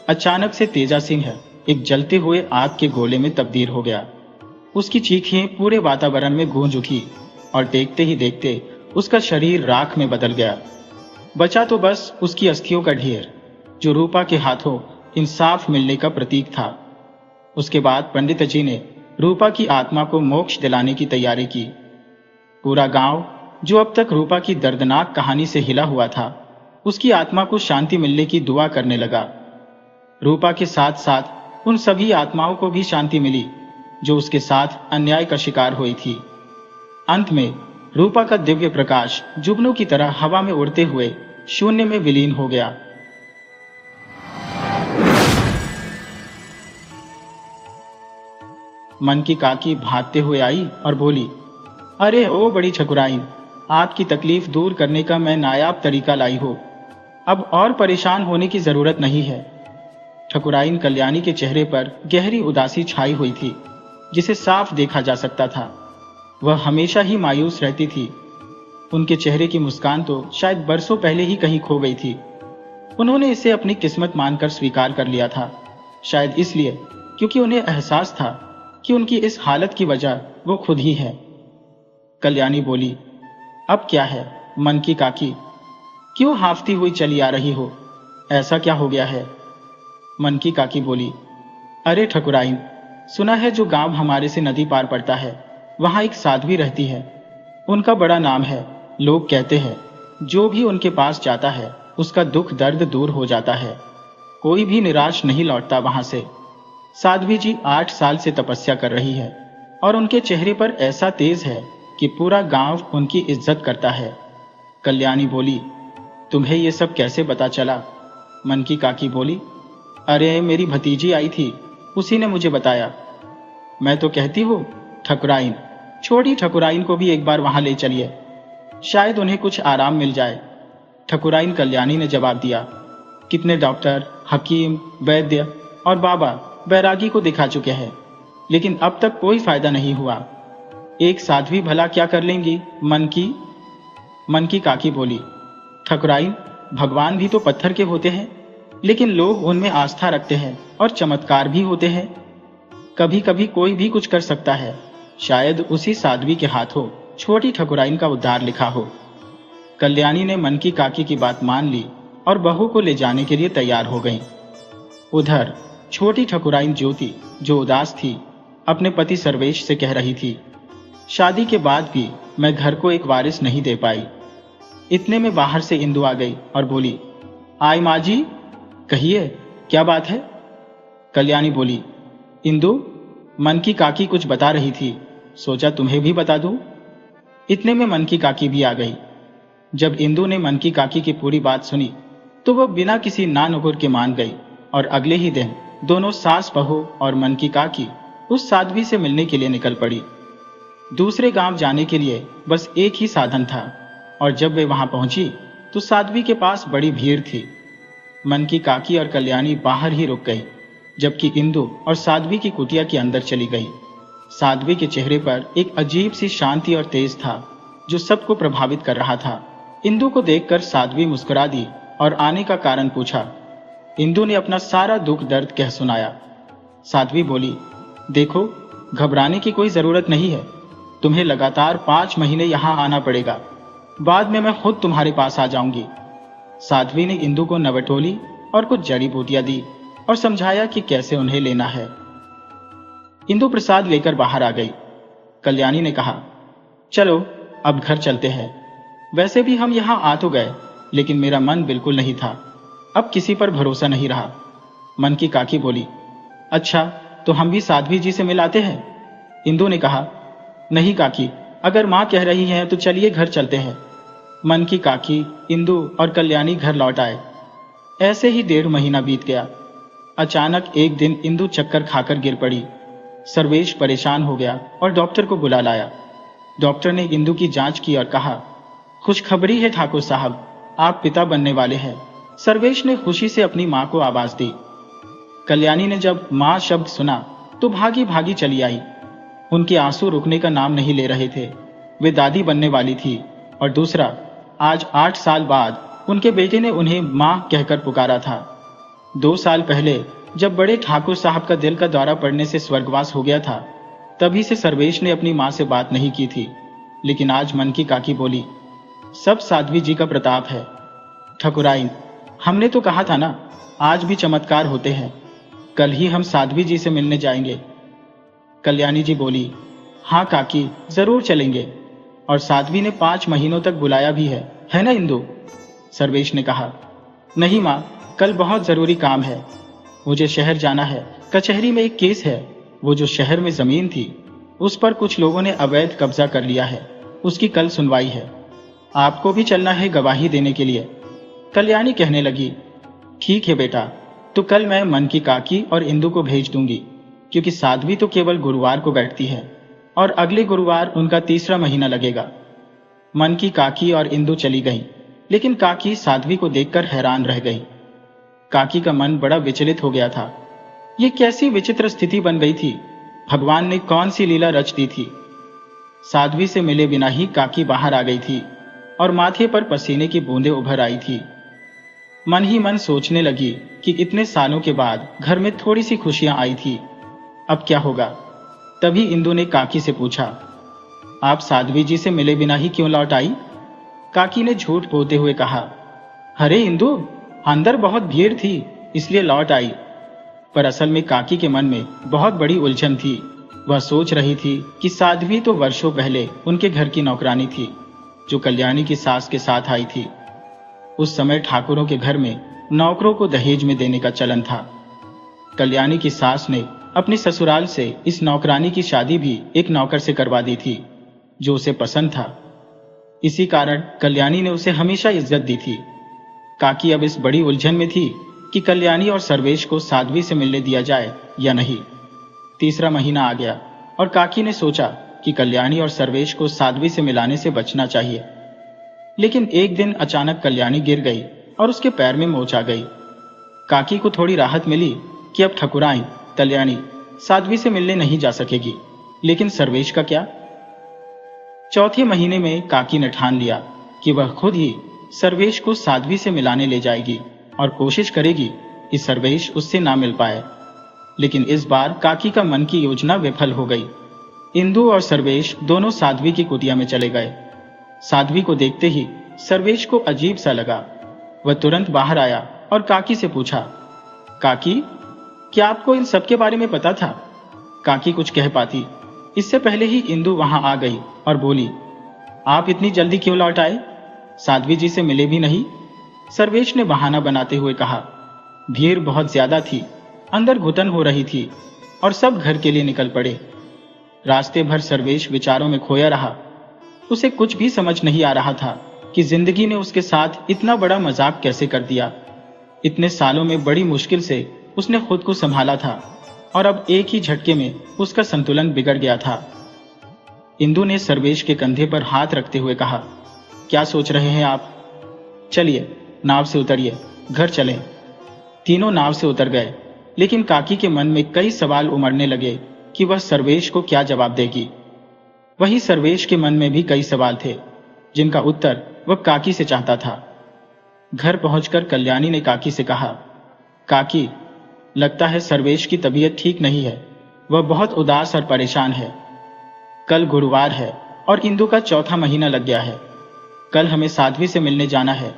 अचानक से तेजा सिंह एक जलते हुए आग के गोले में तब्दील हो गया। उसकी चीखें पूरे वातावरण में गूंज उठी और देखते ही देखते उसका शरीर राख में बदल गया। बचा तो बस उसकी अस्थियों का ढेर, जो रूपा के हाथों इंसाफ मिलने का प्रतीक था। उसके बाद पंडित जी ने रूपा की आत्मा को मोक्ष दिलाने की तैयारी की। पूरा गांव, जो अब तक रूपा की दर्दनाक कहानी से हिला हुआ था, उसकी आत्मा को शांति मिलने की दुआ करने लगा। रूपा के साथ साथ उन सभी आत्माओं को भी शांति मिली जो उसके साथ अन्याय का शिकार हुई थी। अंत में रूपा का दिव्य प्रकाश जुगनू की तरह हवा में उड़ते हुए शून्य में विलीन हो गया। मन की काकी भागते हुए आई और बोली, अरे ओ बड़ी ठकुराइन, आपकी तकलीफ दूर करने का मैं नायाब तरीका लाई हूं। अब और परेशान होने की जरूरत नहीं है। ठकुराइन कल्याणी के चेहरे पर गहरी उदासी छाई हुई थी, जिसे साफ देखा जा सकता था। वह हमेशा ही मायूस रहती थी। उनके चेहरे की मुस्कान तो शायद बरसों पहले ही कहीं खो गई थी। उन्होंने इसे अपनी किस्मत मानकर स्वीकार कर लिया था, शायद इसलिए क्योंकि उन्हें एहसास था कि उनकी इस हालत की वजह वो खुद ही है। कल्याणी बोली, अब क्या है मन की काकी, क्यों हाफती हुई चली आ रही हो? ऐसा क्या हो गया है? मन की काकी बोली, अरे ठकुराइन, सुना है जो गांव हमारे से नदी पार पड़ता है, वहां एक साध्वी रहती है। उनका बड़ा नाम है। लोग कहते हैं जो भी उनके पास जाता है उसका दुख दर्द दूर हो जाता है। कोई भी निराश नहीं लौटता वहां से। साध्वी जी 8 साल से तपस्या कर रही है और उनके चेहरे पर ऐसा तेज है कि पूरा गांव उनकी इज्जत करता है। कल्याणी बोली, तुम्हें ये सब कैसे पता चला? मन की काकी बोली, अरे मेरी भतीजी आई थी, उसी ने मुझे बताया। मैं तो कहती हूँ ठकुराइन, छोटी ठकुराइन को भी एक बार वहां ले चलिए, शायद उन्हें कुछ आराम मिल जाए। ठकुराइन कल्याणी ने जवाब दिया, कितने डॉक्टर, हकीम, वैद्य और बाबा बैरागी को दिखा चुके हैं, लेकिन अब तक कोई फायदा नहीं हुआ। एक साध्वी भला क्या कर लेंगी? मन की काकी बोली, ठकुराइन, भगवान भी तो पत्थर के होते हैं, लेकिन लोग उनमें आस्था रखते हैं और चमत्कार भी होते हैं। कभी कभी कोई भी कुछ कर सकता है। शायद उसी साध्वी के हाथों छोटी ठकुराइन का उद्धार लिखा हो। कल्याणी ने मन की काकी की बात मान ली और बहू को ले जाने के लिए तैयार हो गई। उधर छोटी ठकुराइन ज्योति, जो उदास थी, अपने पति सर्वेश से कह रही थी, शादी के बाद भी मैं घर को एक वारिस नहीं दे पाई। इतने में बाहर से इंदु आ गई और बोली, आय माँ जी, कहिए क्या बात है? कल्याणी बोली, इंदु, मन की काकी कुछ बता रही थी, सोचा तुम्हें भी बता दूं। इतने में मन की काकी भी आ गई। जब इंदु ने मन की काकी की पूरी बात सुनी तो वह बिना किसी ना नुकुर के मान गई और अगले ही दिन दोनों सास बहू और मन की काकी उस साध्वी से मिलने के लिए निकल पड़ी। दूसरे गांव जाने के लिए बस एक ही साधन था और जब वे वहां पहुंची तो साध्वी के पास बड़ी भीड़ थी। मन की काकी और कल्याणी बाहर ही रुक गई, जबकि इंदु और साध्वी की कुटिया के अंदर चली गई। साध्वी के चेहरे पर एक अजीब सी शांति और तेज था जो सबको प्रभावित कर रहा था। इंदु को देखकर साध्वी मुस्कुरा दी और आने का कारण पूछा। इंदु ने अपना सारा दुख दर्द कह सुनाया। साध्वी बोली, देखो, घबराने की कोई जरूरत नहीं है। तुम्हें लगातार 5 महीने यहाँ आना पड़ेगा, बाद में मैं खुद तुम्हारे पास आ जाऊंगी। साध्वी ने इंदु को नवटोली और कुछ जड़ी बूटियां दी और समझाया कि कैसे उन्हें लेना है। इंदु प्रसाद लेकर बाहर आ गई। कल्याणी ने कहा, चलो अब घर चलते हैं। वैसे भी हम यहाँ आ तो गए, लेकिन मेरा मन बिल्कुल नहीं था। अब किसी पर भरोसा नहीं रहा। मन की काकी बोली, अच्छा तो हम भी साध्वी जी से मिलाते हैं। इंदु ने कहा, नहीं काकी, अगर माँ कह रही हैं तो चलिए घर चलते हैं। मन की काकी, इंदु और कल्याणी घर लौट आए। ऐसे ही 1.5 महीना बीत गया। अचानक एक दिन इंदु चक्कर खाकर गिर पड़ी। सर्वेश परेशान हो गया और डॉक्टर को बुला लाया। डॉक्टर ने इंदु की जांच की और कहा, खुशखबरी है ठाकुर साहब, आप पिता बनने वाले हैं। सर्वेश ने खुशी से अपनी मां को आवाज दी। कल्याणी ने जब मां शब्द सुना तो भागी भागी चली आई। उनके आंसू रुकने का नाम नहीं ले रहे थे। वे दादी बनने वाली थी और दूसरा, आज 8 साल बाद उनके बेटे ने उन्हें मां कहकर पुकारा था। 2 साल पहले जब बड़े ठाकुर साहब का दिल का दौरा पड़ने से स्वर्गवास हो गया था, तभी से सर्वेश ने अपनी मां से बात नहीं की थी। लेकिन आज मन की काकी बोली, सब साध्वी जी का प्रताप है। ठकुराइन, हमने तो कहा था ना, आज भी चमत्कार होते हैं। कल ही हम साध्वी जी से मिलने जाएंगे। कल्याणी जी बोली, हाँ काकी, जरूर चलेंगे। और साध्वी ने 5 महीनों तक बुलाया भी है ना इंदु? सर्वेश ने कहा, नहीं माँ, कल बहुत जरूरी काम है। मुझे शहर जाना है। कचहरी में एक केस है। वो जो शहर में जमीन थी उस पर कुछ लोगों ने अवैध कब्जा कर लिया है। उसकी कल सुनवाई है। आपको भी चलना है गवाही देने के लिए। कल्याणी कहने लगी, ठीक है बेटा, तो कल मैं मन की काकी और इंदु को भेज दूंगी, क्योंकि साध्वी तो केवल गुरुवार को बैठती है और अगले गुरुवार उनका 3रा महीना लगेगा। मन की काकी और इंदु चली गईं, लेकिन काकी साध्वी को देखकर हैरान रह गई। काकी का मन बड़ा विचलित हो गया था। ये कैसी विचित्र स्थिति बन गई थी? भगवान ने कौन सी लीला रच दी थी? साध्वी से मिले बिना ही काकी बाहर आ गई थी और माथे पर पसीने की बूंदें उभर आई थी। मन ही मन सोचने लगी कि इतने सालों के बाद घर में थोड़ी सी खुशियां आई थी, अब क्या होगा? तभी इंदु ने काकी से पूछा, आप साध्वी जी से मिले बिना ही क्यों लौट आई? काकी ने झूठ बोलते हुए कहा, अरे इंदु, अंदर बहुत भीड़ थी इसलिए लौट आई। पर असल में काकी के मन में बहुत बड़ी उलझन थी। वह सोच रही थी कि साध्वी तो वर्षों पहले उनके घर की नौकरानी थी, जो कल्याणी की सास के साथ आई थी। उस समय ठाकुरों के घर में नौकरों को दहेज में देने का चलन था। कल्याणी की सास ने अपने ससुराल से इस नौकरानी की शादी भी एक नौकर से करवा दी थी, जो उसे पसंद था। इसी कारण कल्याणी ने उसे हमेशा इज्जत दी थी। काकी अब इस बड़ी उलझन में थी कि कल्याणी और सर्वेश को साध्वी से मिलने दिया जाए या नहीं। 3रा महीना आ गया और काकी ने सोचा कि कल्याणी और सर्वेश को साध्वी से मिलाने से बचना चाहिए। लेकिन एक दिन अचानक कल्याणी गिर गई और उसके पैर में मोच आ गई। काकी को थोड़ी राहत मिली कि अब ठकुराइन कल्याणी साध्वी से मिलने नहीं जा सकेगी, लेकिन सर्वेश का क्या? 4थे महीने में काकी ने ठान लिया कि वह खुद ही सर्वेश को साध्वी से मिलाने ले जाएगी और कोशिश करेगी कि सर्वेश उससे ना मिल पाए। लेकिन इस बार काकी का मन की योजना विफल हो गई। इंदु और सर्वेश दोनों साध्वी की कुटिया में चले गए। साध्वी को देखते ही सर्वेश को अजीब सा लगा। वह तुरंत बाहर आया और काकी से पूछा, काकी, क्या आपको इन सब के बारे में पता था? काकी कुछ कह पाती, इससे पहले ही इंदु वहां आ गई और बोली, आप इतनी जल्दी क्यों लौट आए? साध्वी जी से मिले भी नहीं? सर्वेश ने बहाना बनाते हुए कहा, भीड़ बहुत ज्यादा थी, अंदर घुटन हो रही थी और सब घर के लिए निकल पड़े। रास्ते भर सर्वेश विचारों में खोया रहा। उसे कुछ भी समझ नहीं आ रहा था कि जिंदगी ने उसके साथ इतना बड़ा मजाक कैसे कर दिया। इतने सालों में बड़ी मुश्किल से उसने खुद को संभाला था और अब एक ही झटके में उसका संतुलन बिगड़ गया था। इंदु ने सर्वेश के कंधे पर हाथ रखते हुए कहा, क्या सोच रहे हैं आप? चलिए नाव से उतरिए, घर चलें। तीनों नाव से उतर गए, लेकिन काकी के मन में कई सवाल उमड़ने लगे कि वह सर्वेश को क्या जवाब देगी। वही सर्वेश के मन में भी कई सवाल थे जिनका उत्तर वह काकी से चाहता था। घर पहुंचकर कल्याणी ने काकी से कहा, काकी, लगता है सर्वेश की तबीयत ठीक नहीं है। वह बहुत उदास और परेशान है। कल गुरुवार है और इंदु का चौथा महीना लग गया है। कल हमें साध्वी से मिलने जाना है।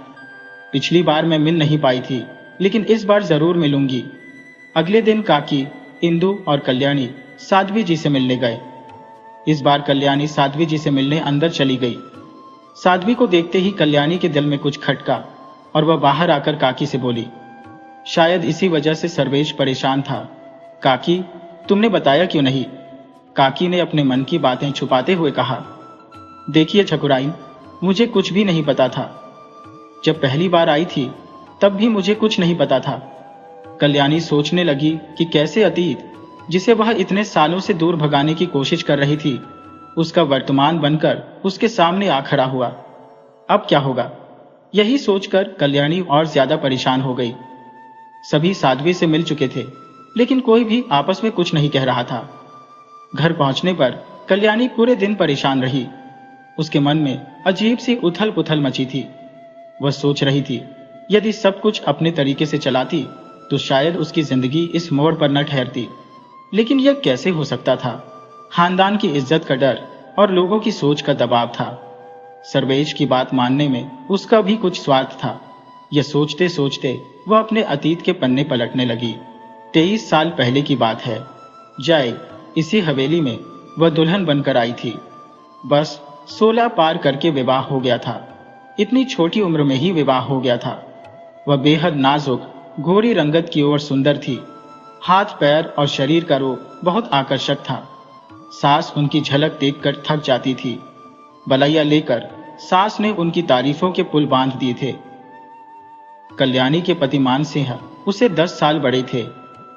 पिछली बार मैं मिल नहीं पाई थी, लेकिन इस बार जरूर मिलूंगी। अगले दिन काकी, इंदु और कल्याणी साध्वी जी से मिलने गए। इस बार कल्याणी साध्वी जी से मिलने अंदर चली गई। साध्वी को देखते ही कल्याणी के दिल में कुछ खटका और वह बाहर आकर काकी से बोली, शायद इसी वजह से सर्वेश परेशान था। काकी, तुमने बताया क्यों नहीं? काकी ने अपने मन की बातें छुपाते हुए कहा, देखिए ठकुराइन, मुझे कुछ भी नहीं पता था। जब पहली बार आई थी तब भी मुझे कुछ नहीं पता था। कल्याणी सोचने लगी कि कैसे अतीत, जिसे वह इतने सालों से दूर भगाने की कोशिश कर रही थी, उसका वर्तमान बनकर उसके सामने आ खड़ा हुआ। अब क्या होगा? यही सोचकर कल्याणी और ज्यादा परेशान हो गई। सभी साध्वी से मिल चुके थे, लेकिन कोई भी आपस में कुछ नहीं कह रहा था। घर पहुंचने पर कल्याणी पूरे दिन परेशान रही। उसके मन में अजीब सी उथल पुथल मची थी। वह सोच रही थी, यदि सब कुछ अपने तरीके से चलाती तो शायद उसकी जिंदगी इस मोड़ पर न ठहरती। लेकिन यह कैसे हो सकता था? खानदान की इज्जत का डर और लोगों की सोच का दबाव था। सर्वेश की बात मानने में उसका भी कुछ स्वार्थ था। यह सोचते सोचते वह अपने अतीत के पन्ने पलटने लगी। 23 साल पहले की बात है। जय इसी हवेली में वह दुल्हन बनकर आई थी। बस 16 पार करके विवाह हो गया था। इतनी छोटी उम्र में ही विवाह हो गया था। वह बेहद नाजुक गोरी रंगत की ओर सुंदर थी। हाथ पैर और शरीर का रूप बहुत आकर्षक था। सास उनकी झलक देखकर थक जाती थी। बलैया लेकर सास ने उनकी तारीफों के पुल बांध दिए थे। कल्याणी के पति मान सिंह उसे 10 साल बड़े थे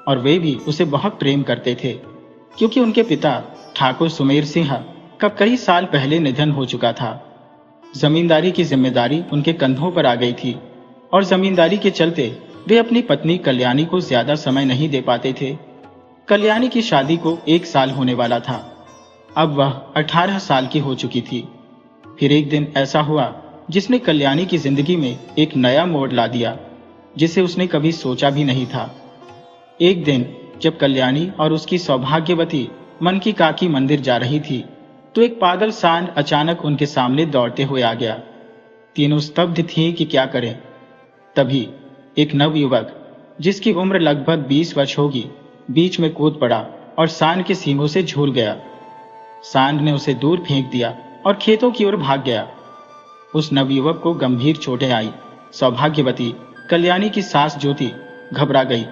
और वे भी उसे बहुत प्रेम करते थे, क्योंकि उनके पिता ठाकुर सुमेर सिंह का कई साल पहले निधन हो चुका था। जमींदारी की जिम्मेदारी उनके कंधों पर आ गई थी और जमींदारी के चलते वे अपनी पत्नी कल्याणी को ज्यादा समय नहीं दे पाते थे। कल्याणी की शादी को 1 साल होने वाला था। अब वह 18 साल की हो चुकी थी। फिर एक दिन ऐसा हुआ जिसने कल्याणी की जिंदगी में एक नया मोड़ ला दिया, जिसे उसने कभी सोचा भी नहीं था। एक दिन जब कल्याणी और उसकी सौभाग्यवती मन की काकी मंदिर जा रही थी, तो एक पागल सांड अचानक उनके सामने दौड़ते हुए आ गया। तीनों स्तब्ध थीं कि क्या करें। तभी एक नवयुवक, जिसकी उम्र लगभग 20 वर्ष होगी, बीच में कूद पड़ा और सांड के सींगों से झूल गया। सांड ने उसे दूर फेंक दिया और खेतों की ओर भाग गया। उस नवयुवक को गंभीर चोटें आई। सौभाग्यवती कल्याणी की सास ज्योति घबरा गई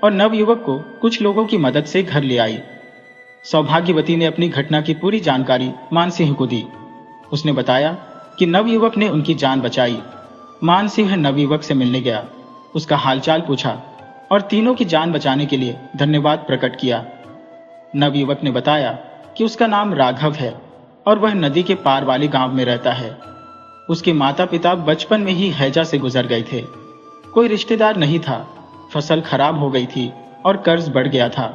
और नवयुवक को कुछ लोगों की मदद से घर ले आई। सौभाग्यवती ने अपनी घटना की पूरी जानकारी मान सिंह को दी। उसने बताया कि नवयुवक ने उनकी जान बचाई। मान सिंह नवयुवक से मिलने गया, उसका हालचाल पूछा और तीनों की जान बचाने के लिए धन्यवाद प्रकट किया। नवयुवक ने बताया कि उसका नाम राघव है और वह नदी के पार वाले गांव में रहता है। उसके माता पिता बचपन में ही हैजा से गुजर गए थे। कोई रिश्तेदार नहीं था। फसल खराब हो गई थी और कर्ज बढ़ गया था।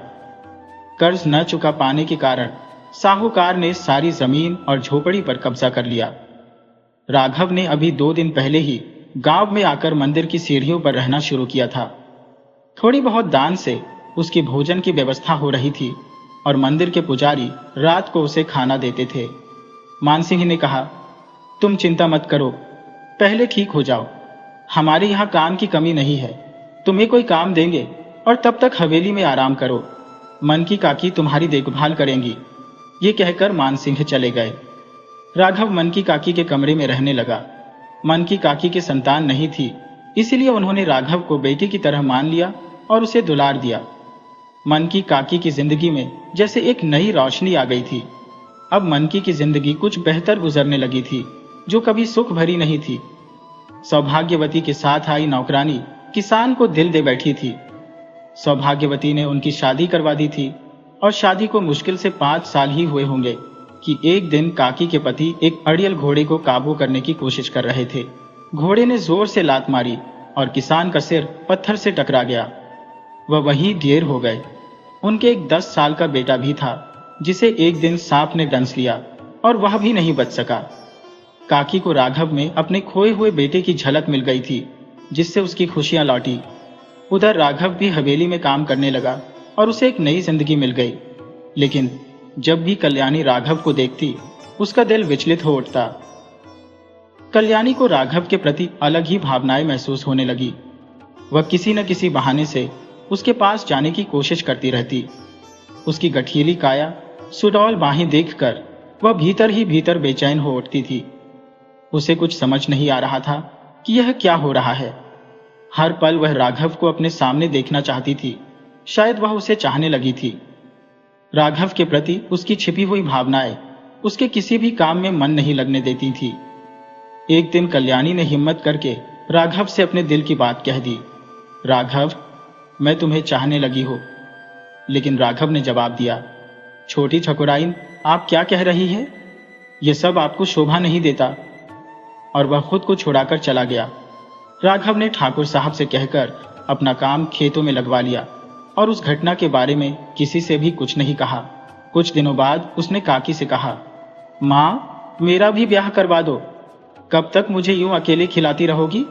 कर्ज न चुका पाने के कारण साहूकार ने सारी जमीन और झोपड़ी पर कब्जा कर लिया। राघव ने अभी 2 दिन पहले ही गांव में आकर मंदिर की सीढ़ियों पर रहना शुरू किया था। थोड़ी बहुत दान से उसकी भोजन की व्यवस्था हो रही थी और मंदिर के पुजारी रात को उसे खाना देते थे। मानसिंह ने कहा, तुम चिंता मत करो, पहले ठीक हो जाओ। हमारे यहाँ काम की कमी नहीं है। तुम्हें कोई काम देंगे और तब तक हवेली में आराम करो। मन की काकी तुम्हारी देखभाल करेंगी। ये कहकर मानसिंह चले गए। राघव मन की काकी के कमरे में रहने लगा। मन की काकी की संतान नहीं थी, इसीलिए उन्होंने राघव को बेटी की तरह मान लिया और उसे दुलार दिया। मन की काकी की जिंदगी में जैसे एक नई रोशनी आ गई थी। अब मनकी की जिंदगी कुछ बेहतर गुजरने लगी थी, जो कभी सुख भरी नहीं थी। सौभाग्यवती के साथ आई नौकरानी किसान को दिल दे बैठी थी। सौभाग्यवती ने उनकी शादी करवा दी थी और शादी को मुश्किल से 5 साल ही हुए होंगे कि एक दिन काकी के पति एक अड़ियल घोड़े को काबू करने की कोशिश कर रहे थे। घोड़े ने जोर से लात मारी और किसान का सिर पत्थर से टकरा गया। वह वहीं ढेर हो गए। उनके एक 10 साल का बेटा भी था, जिसे एक दिन सांप ने डंस लिया और वह भी नहीं बच सका। काकी को राघव में अपने खोए हुए बेटे की झलक मिल गई थी, जिससे उसकी खुशियां लौटी। उधर राघव भी हवेली में काम करने लगा और उसे एक नई जिंदगी मिल गई। लेकिन जब भी कल्याणी राघव को देखती, उसका दिल विचलित हो उठता। कल्याणी को राघव के प्रति अलग ही भावनाएं महसूस होने लगी। वह किसी न किसी बहाने से उसके पास जाने की कोशिश करती रहती। उसकी गठीली काया, सुडौल बाहें देखकर वह भीतर ही भीतर बेचैन हो उठती थी। उसे कुछ समझ नहीं आ रहा था कि यह क्या हो रहा है। हर पल वह राघव को अपने सामने देखना चाहती थी। शायद वह उसे चाहने लगी थी। राघव के प्रति उसकी छिपी हुई भावनाएं उसके किसी भी काम में मन नहीं लगने देती थी। एक दिन कल्याणी ने हिम्मत करके राघव से अपने दिल की बात कह दी। राघव, मैं तुम्हें चाहने लगी हो। लेकिन राघव ने जवाब दिया, छोटी ठकुराइन, आप क्या कह रही है? यह सब आपको शोभा नहीं देता। और वह खुद को छुड़ाकर चला गया। राघव ने ठाकुर साहब से कहकर अपना काम खेतों में लगवा लिया और उस घटना के बारे में किसी से भी कुछ नहीं कहा। कुछ दिनों बाद उसने काकी से कहा, माँ, मेरा भी ब्याह करवा दो। कब तक मुझे यूं अकेले खिलाती रहोगी?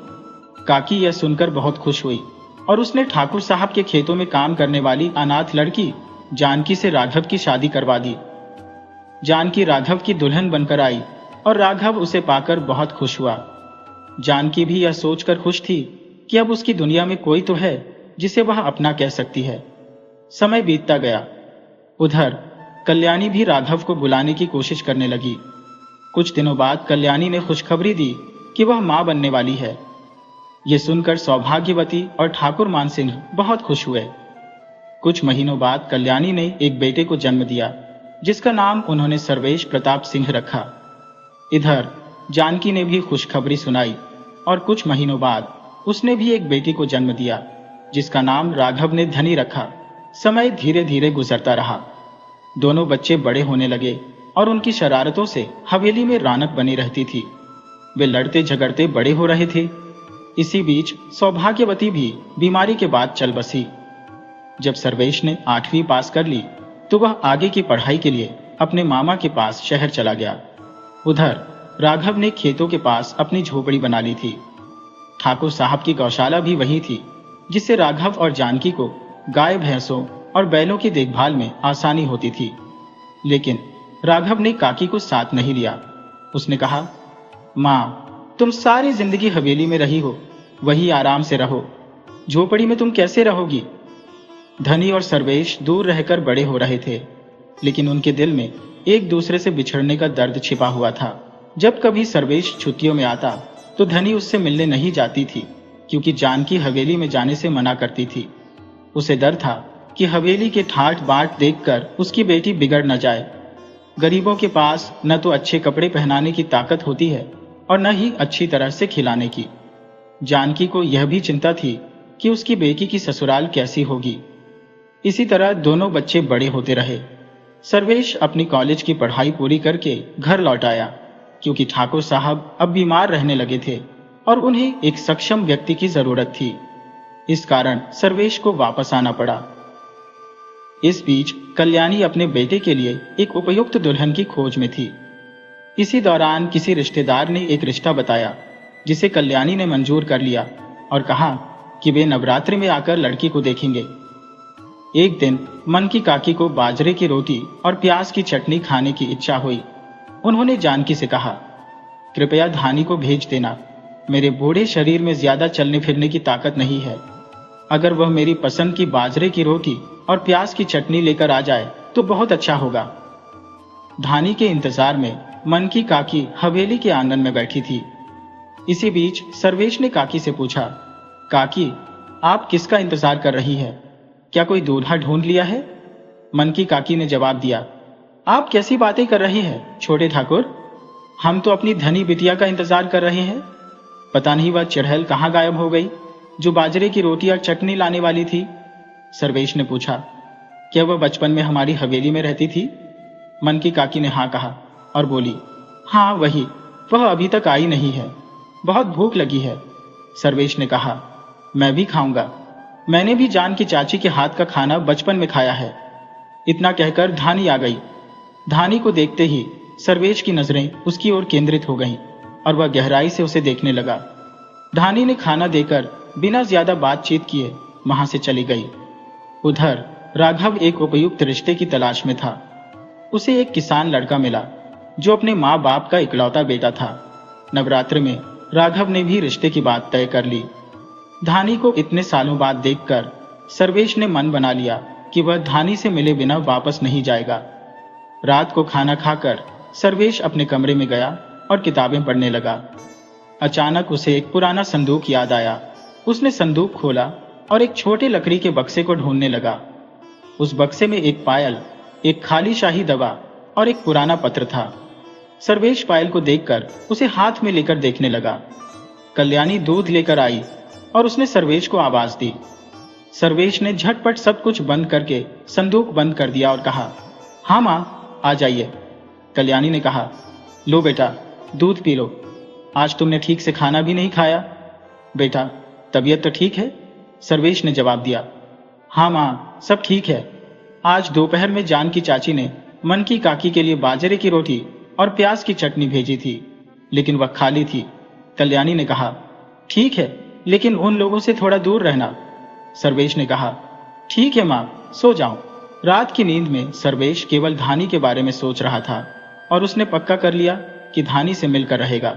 काकी यह सुनकर बहुत खुश हुई और उसने ठाकुर साहब के खेतों में काम करने वाली अनाथ लड़की जानकी से राघव की शादी करवा दी। जानकी राघव की दुल्हन बनकर आई और राघव उसे पाकर बहुत खुश हुआ। जानकी भी यह सोचकर खुश थी कि अब उसकी दुनिया में कोई तो है जिसे वह अपना कह सकती है। समय बीतता गया। उधर कल्याणी भी राघव को बुलाने की कोशिश करने लगी। कुछ दिनों बाद कल्याणी ने खुशखबरी दी कि वह मां बनने वाली है। यह सुनकर सौभाग्यवती और ठाकुर मानसिंह बहुत खुश हुए। कुछ महीनों बाद कल्याणी ने एक बेटे को जन्म दिया, जिसका नाम उन्होंने सर्वेश प्रताप सिंह रखा। इधर जानकी ने भी खुशखबरी सुनाई और कुछ महीनों बाद उसने भी एक बेटी को जन्म दिया, जिसका नाम राघव ने धनी रखा। समय धीरे धीरे गुजरता रहा। दोनों बच्चे बड़े होने लगे और उनकी शरारतों से हवेली में रौनक बनी रहती थी। वे लड़ते झगड़ते बड़े हो रहे थे। इसी बीच सौभाग्यवती भी बीमारी के बाद चल बसी। जब सर्वेश ने 8वीं पास कर ली तो वह आगे की पढ़ाई के लिए अपने मामा के पास शहर चला गया। उधर राघव ने खेतों के पास अपनी झोपड़ी बना ली थी। ठाकुर साहब की गौशाला भी वही थी, जिससे राघव और जानकी को गाय भैंसों और बैलों की देखभाल में आसानी होती थी। लेकिन राघव ने काकी को साथ नहीं लिया। उसने कहा, माँ, तुम सारी जिंदगी हवेली में रही हो, वही आराम से रहो। झोपड़ी में तुम कैसे रहोगी? धनी और सर्वेश दूर रहकर बड़े हो रहे थे, लेकिन उनके दिल में एक दूसरे से बिछड़ने का दर्द छिपा हुआ था। जब कभी सर्वेश छुट्टियों में आता तो धनी उससे मिलने नहीं जाती थी, क्योंकि जानकी हवेली में जाने से मना करती थी। उसे डर था कि हवेली के ठाट बाट देखकर उसकी बेटी बिगड़ न जाए। गरीबों के पास न तो अच्छे कपड़े पहनाने की ताकत होती है और न ही अच्छी तरह से खिलाने की। जानकी को यह भी चिंता थी कि उसकी बेटी की ससुराल कैसी होगी। इसी तरह दोनों बच्चे बड़े होते रहे। सर्वेश अपनी कॉलेज की पढ़ाई पूरी करके घर लौट आया, क्योंकि ठाकुर साहब अब बीमार रहने लगे थे और उन्हें एक सक्षम व्यक्ति की जरूरत थी। इस कारण सर्वेश को वापस आना पड़ा। इस बीच कल्याणी अपने बेटे के लिए एक उपयुक्त दुल्हन की खोज में थी। इसी दौरान किसी रिश्तेदार ने एक रिश्ता बताया, जिसे कल्याणी ने मंजूर कर लिया और कहा कि वे नवरात्रि में आकर लड़की को देखेंगे। एक दिन मनकी काकी को बाजरे की रोटी और प्याज की चटनी खाने की इच्छा हुई। उन्होंने जानकी से कहा, कृपया धानी को भेज देना। मेरे बूढ़े शरीर में ज्यादा चलने फिरने की ताकत नहीं है। अगर वह मेरी पसंद की बाजरे की रोटी और प्याज की चटनी लेकर आ जाए तो बहुत अच्छा होगा। धानी के इंतजार में मनकी काकी हवेली के आंगन में बैठी थी। इसी बीच सर्वेश ने काकी से पूछा, काकी, आप किसका इंतजार कर रही है? क्या कोई दूल्हा ढूंढ लिया है? मनकी काकी ने जवाब दिया, आप कैसी बातें कर रहे हैं छोटे ठाकुर? हम तो अपनी धनी बिटिया का इंतजार कर रहे हैं। पता नहीं वह चढ़ैल कहाँ गायब हो गई, जो बाजरे की रोटी और चटनी लाने वाली थी? सर्वेश ने पूछा। क्या वह बचपन में हमारी हवेली में रहती थी? मन की काकी ने हाँ कहा और बोली, हाँ वही, वह अभी तक आई नहीं है। बहुत भूख लगी है। सर्वेश ने कहा, मैं भी खाऊंगा। मैंने भी जान की चाची के हाथ का खाना बचपन में खाया है। इतना कहकर धानी आ गई। धानी को देखते ही सर्वेश की नजरें उसकी ओर केंद्रित हो गईं और वह गहराई से उसे देखने लगा। धानी ने खाना देकर बिना ज्यादा बातचीत किए वहां से चली गई। उधर राघव एक उपयुक्त रिश्ते की तलाश में था। उसे एक किसान लड़का मिला जो अपने माँ बाप का इकलौता बेटा था। नवरात्र में राघव ने भी रिश्ते की बात तय कर ली। धानी को इतने सालों बाद देखकर सर्वेश ने मन बना लिया कि वह धानी से मिले बिना वापस नहीं जाएगा। रात को खाना खाकर सर्वेश अपने कमरे में गया और किताबें पढ़ने लगा। अचानक उसे एक पुराना संदूक याद आया। उसने संदूक खोला और एक छोटे लकड़ी के बक्से को ढूंढने लगा। उस बक्से में एक पायल, एक खाली शाही दवा और एक पुराना पत्र था। सर्वेश पायल को देखकर उसे हाथ में लेकर देखने लगा। कल्याणी दूध लेकर आई और उसने सर्वेश को आवाज दी। सर्वेश ने झटपट सब कुछ बंद करके संदूक बंद कर दिया और कहा, हाँ माँ, आ जाइए। कल्याणी ने कहा, लो बेटा, दूध पी लो। आज तुमने ठीक से खाना भी नहीं खाया। बेटा, तबीयत तो ठीक है? सर्वेश ने जवाब दिया। हाँ माँ, सब ठीक है। आज दोपहर में जान की चाची ने मन की काकी के लिए बाजरे की रोटी और प्याज की चटनी भेजी थी, लेकिन वह खाली थी। कल्याणी ने कहा, ठीक है, लेकिन उन लोगों से थोड़ा दूर रहना। सर्वेश ने कहा, ठीक है माँ, सो जाओ। रात की नींद में सर्वेश केवल धानी के बारे में सोच रहा था और उसने पक्का कर लिया कि धानी से मिलकर रहेगा।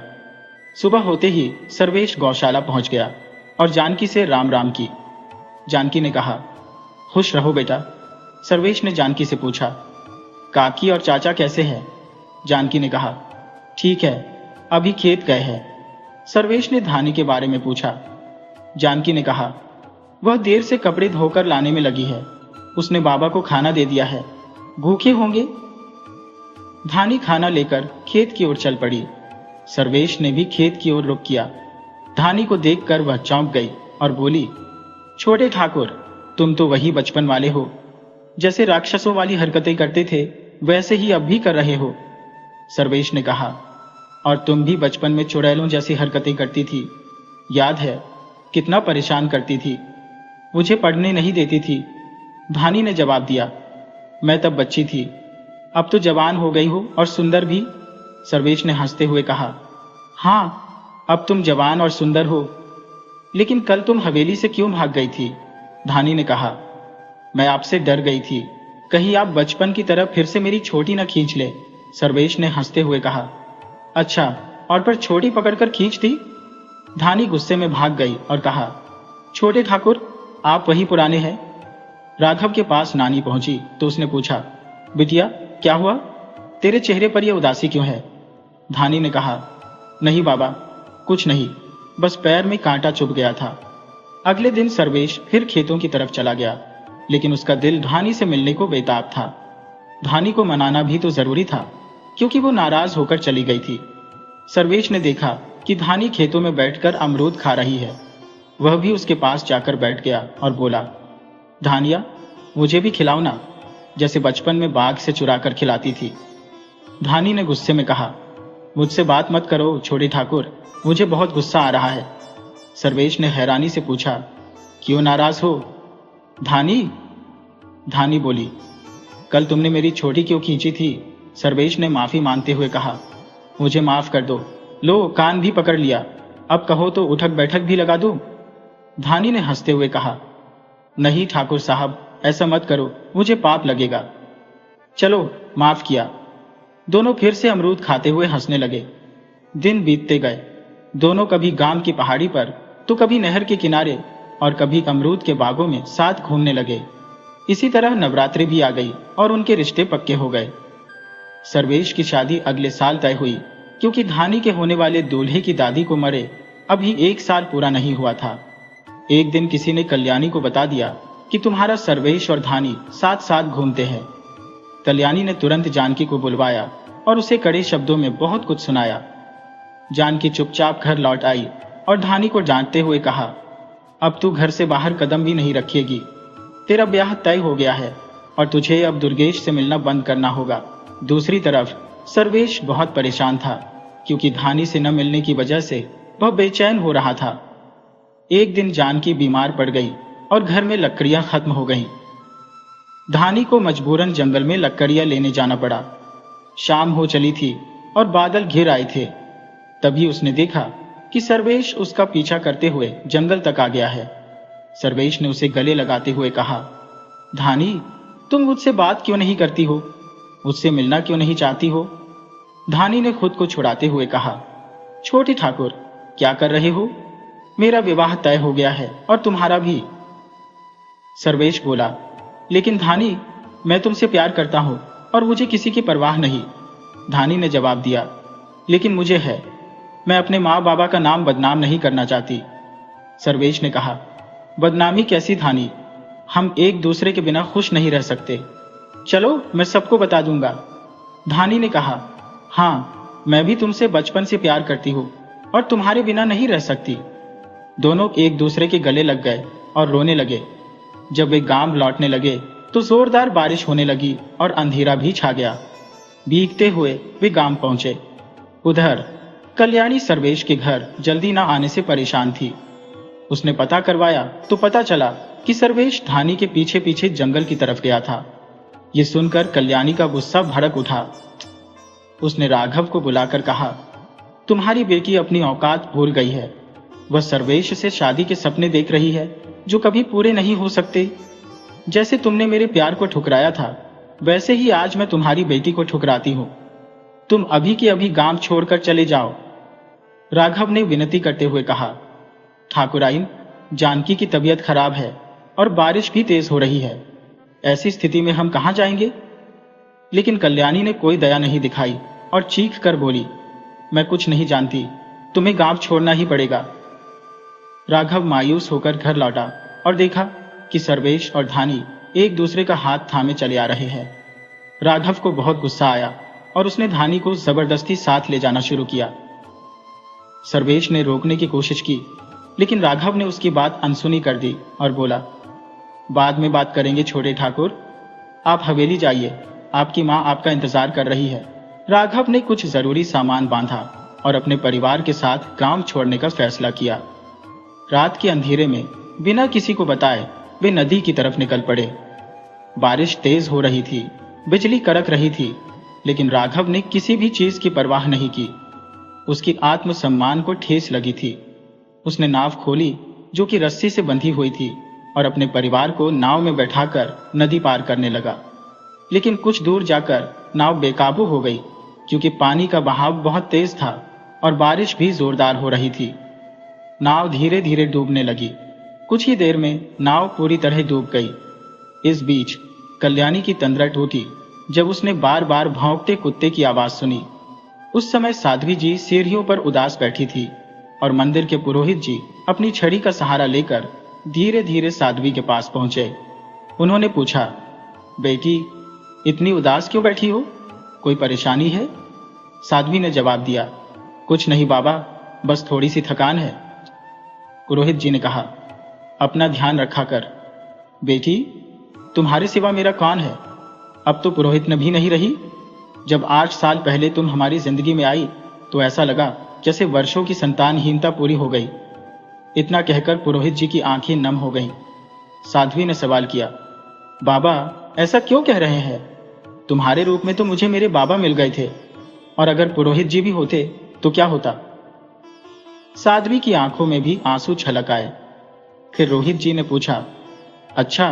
सुबह होते ही सर्वेश गौशाला पहुंच गया और जानकी से राम राम की। जानकी ने कहा, खुश रहो बेटा। सर्वेश ने जानकी से पूछा, काकी और चाचा कैसे हैं? जानकी ने कहा, ठीक है, अभी खेत गए हैं। सर्वेश ने धानी के बारे में पूछा। जानकी ने कहा, वह देर से कपड़े धोकर लाने में लगी है। उसने बाबा को खाना दे दिया है, भूखे होंगे। धानी खाना लेकर खेत की ओर चल पड़ी। सर्वेश ने भी खेत की ओर रुख किया। धानी को देखकर वह चौंक गई और बोली, छोटे ठाकुर, तुम तो वही बचपन वाले हो। जैसे राक्षसों वाली हरकतें करते थे वैसे ही अब भी कर रहे हो। सर्वेश ने कहा, और तुम भी बचपन में चुड़ैलों जैसी हरकतें करती थी, याद है? कितना परेशान करती थी, मुझे पढ़ने नहीं देती थी। धानी ने जवाब दिया, मैं तब बच्ची थी, अब तो जवान हो गई हो और सुंदर भी। सर्वेश ने हंसते हुए कहा, हाँ, अब तुम जवान और सुंदर हो, लेकिन कल तुम हवेली से क्यों भाग गई थी? धानी ने कहा, मैं आपसे डर गई थी, कहीं आप बचपन की तरह फिर से मेरी छोटी न खींच ले। सर्वेश ने हंसते हुए कहा, अच्छा, और पर छोटी पकड़कर खींच दी? धानी गुस्से में भाग गई और कहा, छोटे ठाकुर, आप वही पुराने हैं। राघव के पास नानी पहुंची तो उसने पूछा, बिटिया, क्या हुआ? तेरे चेहरे पर यह उदासी क्यों है? धानी ने कहा, नहीं बाबा, कुछ नहीं, बस पैर में कांटा चुभ गया था। अगले दिन सर्वेश फिर खेतों की तरफ चला गया, लेकिन उसका दिल धानी से मिलने को बेताब था। धानी को मनाना भी तो जरूरी था, क्योंकि वो नाराज होकर चली गई थी। सर्वेश ने देखा कि धानी खेतों में बैठकर अमरूद खा रही है। वह भी उसके पास जाकर बैठ गया और बोला, धानिया, मुझे भी खिलाओ ना, जैसे बचपन में बाघ से चुरा कर खिलाती थी। धानी ने गुस्से में कहा, मुझसे बात मत करो छोटे ठाकुर, मुझे बहुत गुस्सा आ रहा है। सर्वेश ने हैरानी से पूछा, क्यों नाराज हो? धानी बोली, कल तुमने मेरी छोटी क्यों खींची थी? सर्वेश ने माफी मांगते हुए कहा, मुझे माफ कर दो। लो, कान भी पकड़ लिया, अब कहो तो उठक बैठक भी लगा दूं? धानी ने हंसते हुए कहा, नहीं ठाकुर साहब, ऐसा मत करो, मुझे पाप लगेगा। चलो, माफ किया। दोनों फिर से अमरूद खाते हुए हंसने लगे। दिन बीतते गए। दोनों कभी गांव की पहाड़ी पर तो कभी नहर के किनारे और कभी अमरूद के बागों में साथ घूमने लगे। इसी तरह नवरात्रि भी आ गई और उनके रिश्ते पक्के हो गए। सर्वेश की शादी अगले साल तय हुई, क्योंकि धानी के होने वाले दूल्हे की दादी को मरे अभी 1 साल पूरा नहीं हुआ था। एक दिन किसी ने कल्याणी को बता दिया कि तुम्हारा सर्वेश और धानी साथ साथ घूमते हैं। कल्याणी ने तुरंत जानकी को बुलवाया और उसे कड़े शब्दों में बहुत कुछ सुनाया। जानकी चुपचाप घर लौट आई और धानी को डांटते हुए कहा, अब तू घर से बाहर कदम भी नहीं रखेगी। तेरा ब्याह तय हो गया है और तुझे अब दुर्गेश से मिलना बंद करना होगा। दूसरी तरफ सर्वेश बहुत परेशान था, क्योंकि धानी से न मिलने की वजह से वह बेचैन हो रहा था। एक दिन जानकी बीमार पड़ गई और घर में लकड़ियां खत्म हो गईं। धानी को मजबूरन जंगल में लकड़ियां लेने जाना पड़ा। शाम हो चली थी और बादल घिर आए थे। तभी उसने देखा कि सर्वेश उसका पीछा करते हुए जंगल तक आ गया है। सर्वेश ने उसे गले लगाते हुए कहा, धानी, तुम मुझसे बात क्यों नहीं करती हो? मुझसे मिलना क्यों नहीं चाहती हो? धानी ने खुद को छुड़ाते हुए कहा, छोटे ठाकुर, क्या कर रहे हो? मेरा विवाह तय हो गया है और तुम्हारा भी। सर्वेश बोला, लेकिन धानी, मैं तुमसे प्यार करता हूं और मुझे किसी की परवाह नहीं। धानी ने जवाब दिया, लेकिन मुझे है। मैं अपने माँ बाबा का नाम बदनाम नहीं करना चाहती। सर्वेश ने कहा, बदनामी कैसी धानी? हम एक दूसरे के बिना खुश नहीं रह सकते। चलो, मैं सबको बता दूंगा। धानी ने कहा, हाँ, मैं भी तुमसे बचपन से प्यार करती हूँ और तुम्हारे बिना नहीं रह सकती। दोनों एक दूसरे के गले लग गए और रोने लगे। जब वे गांव लौटने लगे तो जोरदार बारिश होने लगी और अंधेरा भी छा गया। भीगते हुए वे गांव पहुंचे। उधर कल्याणी सर्वेश के घर जल्दी न आने से परेशान थी। उसने पता करवाया तो पता चला कि सर्वेश धानी के पीछे पीछे जंगल की तरफ गया था। ये सुनकर कल्याणी का गुस्सा भड़क उठा। उसने राघव को बुलाकर कहा, तुम्हारी बेटी अपनी औकात भूल गई है। वह सर्वेश से शादी के सपने देख रही है जो कभी पूरे नहीं हो सकते। जैसे तुमने मेरे प्यार को ठुकराया था, वैसे ही आज मैं तुम्हारी बेटी को ठुकराती हूं। तुम अभी के अभी गांव छोड़कर चले जाओ। राघव ने विनती करते हुए कहा, ठाकुराइन, जानकी की तबीयत खराब है और बारिश भी तेज हो रही है। ऐसी स्थिति में हम कहां जाएंगे? लेकिन कल्याणी ने कोई दया नहीं दिखाई और चीख कर बोली, मैं कुछ नहीं जानती, तुम्हें गांव छोड़ना ही पड़ेगा। राघव मायूस होकर घर लौटा और देखा कि सर्वेश और धानी एक दूसरे का हाथ थामे चले आ रहे हैं। राघव को बहुत गुस्सा आया और उसने धानी को जबरदस्ती साथ ले जाना शुरू किया। सर्वेश ने रोकने की कोशिश की, लेकिन राघव ने उसकी बात अनसुनी कर दी और बोला, बाद में बात करेंगे छोटे ठाकुर, आप हवेली जाइए, आपकी माँ आपका इंतजार कर रही है। राघव ने कुछ जरूरी सामान बांधा और अपने परिवार के साथ गांव छोड़ने का फैसला किया। रात के अंधेरे में बिना किसी को बताए वे नदी की तरफ निकल पड़े। बारिश तेज हो रही थी, बिजली कड़क रही थी, लेकिन राघव ने किसी भी चीज की परवाह नहीं की। उसकी आत्मसम्मान को ठेस लगी थी। उसने नाव खोली जो कि रस्सी से बंधी हुई थी और अपने परिवार को नाव में बैठाकर नदी पार करने लगा। लेकिन कुछ दूर जाकर नाव बेकाबू हो गई, क्योंकि पानी का बहाव बहुत तेज था और बारिश भी जोरदार हो रही थी। नाव धीरे धीरे डूबने लगी। कुछ ही देर में नाव पूरी तरह डूब गई। इस बीच कल्याणी की तंद्रा टूटी जब उसने बार बार भौंकते कुत्ते की आवाज सुनी। उस समय साध्वी जी सीढ़ियों पर उदास बैठी थी और मंदिर के पुरोहित जी अपनी छड़ी का सहारा लेकर धीरे धीरे साध्वी के पास पहुंचे। उन्होंने पूछा, बेटी, इतनी उदास क्यों बैठी हो? कोई परेशानी है? साध्वी ने जवाब दिया, कुछ नहीं बाबा, बस थोड़ी सी थकान है। पुरोहित जी ने कहा, अपना ध्यान रखा कर। बेटी, तुम्हारे सिवा मेरा कौन है? अब तो पुरोहित न भी नहीं रही। जब 8 साल पहले तुम हमारी जिंदगी में आई तो ऐसा लगा जैसे वर्षों की संतानहीनता पूरी हो गई। इतना कहकर पुरोहित जी की आंखें नम हो गईं। साध्वी ने सवाल किया, बाबा, ऐसा क्यों कह रहे हैं? तुम्हारे रूप में तो मुझे मेरे बाबा मिल गए थे, और अगर पुरोहित जी भी होते तो क्या होता? साध्वी की आंखों में भी आंसू छलक आए। फिर रोहित जी ने पूछा, अच्छा,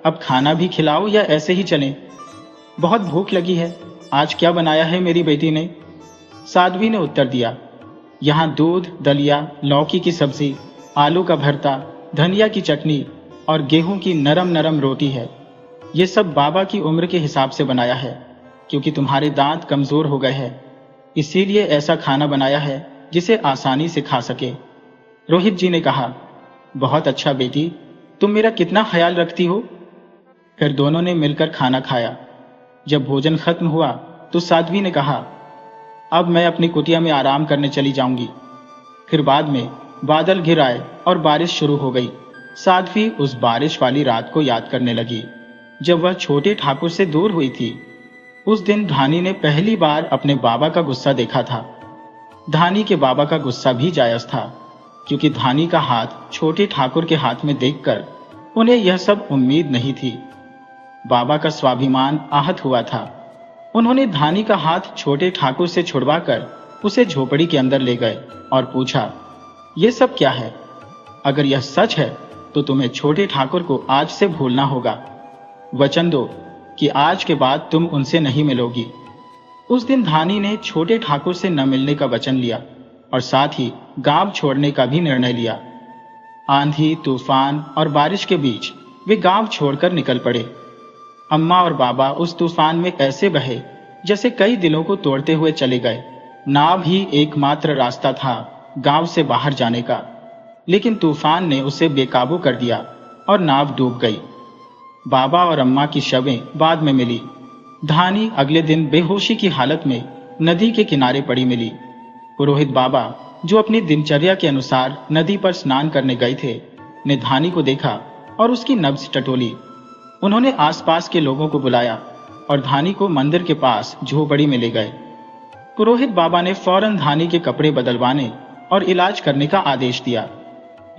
अब खाना भी खिलाओ या ऐसे ही चलें? बहुत भूख लगी है, आज क्या बनाया है मेरी बेटी ने? साध्वी ने उत्तर दिया, यहाँ दूध, दलिया, लौकी की सब्जी, आलू का भरता, धनिया की चटनी और गेहूं की नरम नरम रोटी है। ये सब बाबा की उम्र के हिसाब से बनाया है, क्योंकि तुम्हारे दांत कमजोर हो गए हैं, इसीलिए ऐसा खाना बनाया है जिसे आसानी से खा सके। रोहित जी ने कहा, बहुत अच्छा बेटी, तुम मेरा कितना ख्याल रखती हो। फिर दोनों ने मिलकर खाना खाया। जब भोजन खत्म हुआ तो साध्वी ने कहा, अब मैं अपनी कुटिया में आराम करने चली जाऊंगी। फिर बाद में बादल घिर आए और बारिश शुरू हो गई। साध्वी उस बारिश वाली रात को याद करने लगी जब वह छोटे ठाकुर से दूर हुई थी। उस दिन धानी ने पहली बार अपने बाबा का गुस्सा देखा था। धानी के बाबा का गुस्सा भी जायज था, क्योंकि धानी का हाथ छोटे ठाकुर के हाथ में देखकर उन्हें यह सब उम्मीद नहीं थी। बाबा का स्वाभिमान आहत हुआ था। उन्होंने धानी का हाथ छोटे ठाकुर से छुड़वाकर उसे झोपड़ी के अंदर ले गए और पूछा, यह सब क्या है? अगर यह सच है तो तुम्हें छोटे ठाकुर को आज से भूलना होगा। वचन दो कि आज के बाद तुम उनसे नहीं मिलोगी। उस दिन धानी ने छोटे ठाकुर से न मिलने का वचन लिया और साथ ही गांव छोड़ने का भी निर्णय लिया। आंधी, तूफान और बारिश के बीच वे गांव छोड़कर निकल पड़े। अम्मा और बाबा उस तूफान में ऐसे बहे जैसे कई दिलों को तोड़ते हुए चले गए। नाव ही एकमात्र रास्ता था गांव से बाहर जाने का, लेकिन तूफान ने उसे बेकाबू कर दिया और नाव डूब गई। बाबा और अम्मा की शवें बाद में मिली। धानी अगले दिन बेहोशी की हालत में नदी के किनारे पड़ी मिली। पुरोहित बाबा, जो अपनी दिनचर्या के अनुसार नदी पर स्नान करने गए थे, ने धानी को देखा और उसकी नब्ज टटोली। उन्होंने आसपास के लोगों को बुलाया और धानी को मंदिर के पास झोपड़ी में ले गए। पुरोहित बाबा ने फौरन धानी के कपड़े बदलवाने और इलाज करने का आदेश दिया।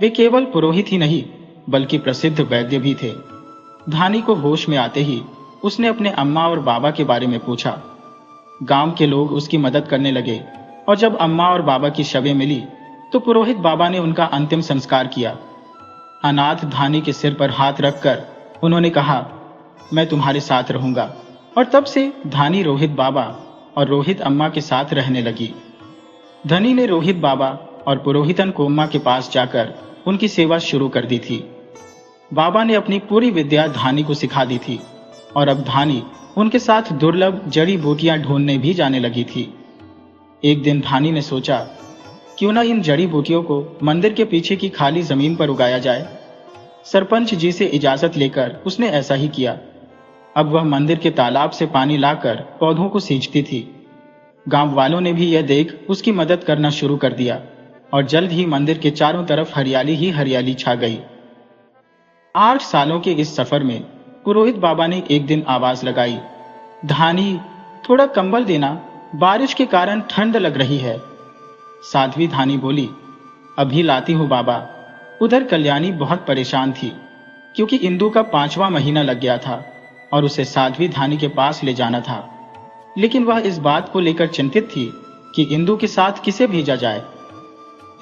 वे केवल पुरोहित ही नहीं बल्कि प्रसिद्ध वैद्य भी थे। धानी को होश में आते ही उसने अपने अम्मा और बाबा के बारे में पूछा। गांव के लोग उसकी मदद करने लगे और जब अम्मा और बाबा की शवें मिली तो पुरोहित बाबा ने उनका अंतिम संस्कार किया। अनाथ धानी के सिर पर हाथ रखकर उन्होंने कहा, मैं तुम्हारे साथ रहूंगा। और तब से धानी रोहित बाबा और रोहित अम्मा के साथ रहने लगी। धनी ने रोहित बाबा और पुरोहितन कोम्मा के पास जाकर उनकी सेवा शुरू कर दी थी। बाबा ने अपनी पूरी विद्या धानी को सिखा दी थी और अब धानी उनके साथ दुर्लभ जड़ी बूटियां ढूंढने भी जाने लगी थी। एक दिन धानी ने सोचा, क्यों ना इन जड़ी बूटियों को मंदिर के पीछे की खाली जमीन पर उगाया जाए। सरपंच जी से इजाजत लेकर उसने ऐसा ही किया। अब वह मंदिर के तालाब से पानी लाकर पौधों को सींचती थी। गांव वालों ने भी यह देख उसकी मदद करना शुरू कर दिया और जल्द ही मंदिर के चारों तरफ हरियाली ही हरियाली छा गई। 8 सालों के इस सफर में पुरोहित बाबा ने एक दिन आवाज लगाई, धानी, थोड़ा कंबल देना, बारिश के कारण ठंड लग रही है। साध्वी धानी बोली, अभी लाती हूं बाबा। उधर कल्याणी बहुत परेशान थी, क्योंकि इंदु का 5वां महीना लग गया था और उसे साध्वी धानी के पास ले जाना था। लेकिन वह इस बात को लेकर चिंतित थी कि इंदु के साथ किसे भेजा जाए।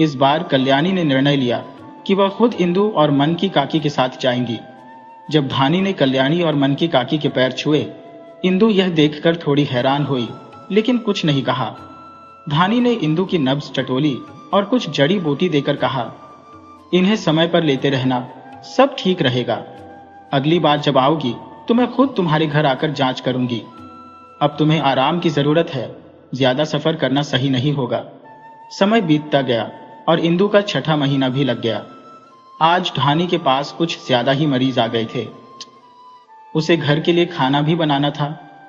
इस बार कल्याणी ने निर्णय लिया कि वह खुद इंदु और मन की काकी के साथ जाएंगी। जब धानी ने कल्याणी और मन की काकी के पैर छुए, इंदु यह देखकर थोड़ी हैरान हुई, लेकिन कुछ नहीं कहा। धानी ने इंदु की नब्ज टटोली और कुछ जड़ी बूटी देकर कहा, इन्हें समय पर लेते रहना, सब ठीक रहेगा। अगली बार जब आओगी तो मैं खुद तुम्हारे घर आकर जांच करूंगी। अब तुम्हें आराम की जरूरत है, ज्यादा सफर करना सही नहीं होगा। समय बीतता गया और इंदु का 6ठा महीना भी लग गया। आज धानी के पास कुछ ज्यादा ही मरीज आ गए थे। उसे घर के लिए खाना भी बनाना था,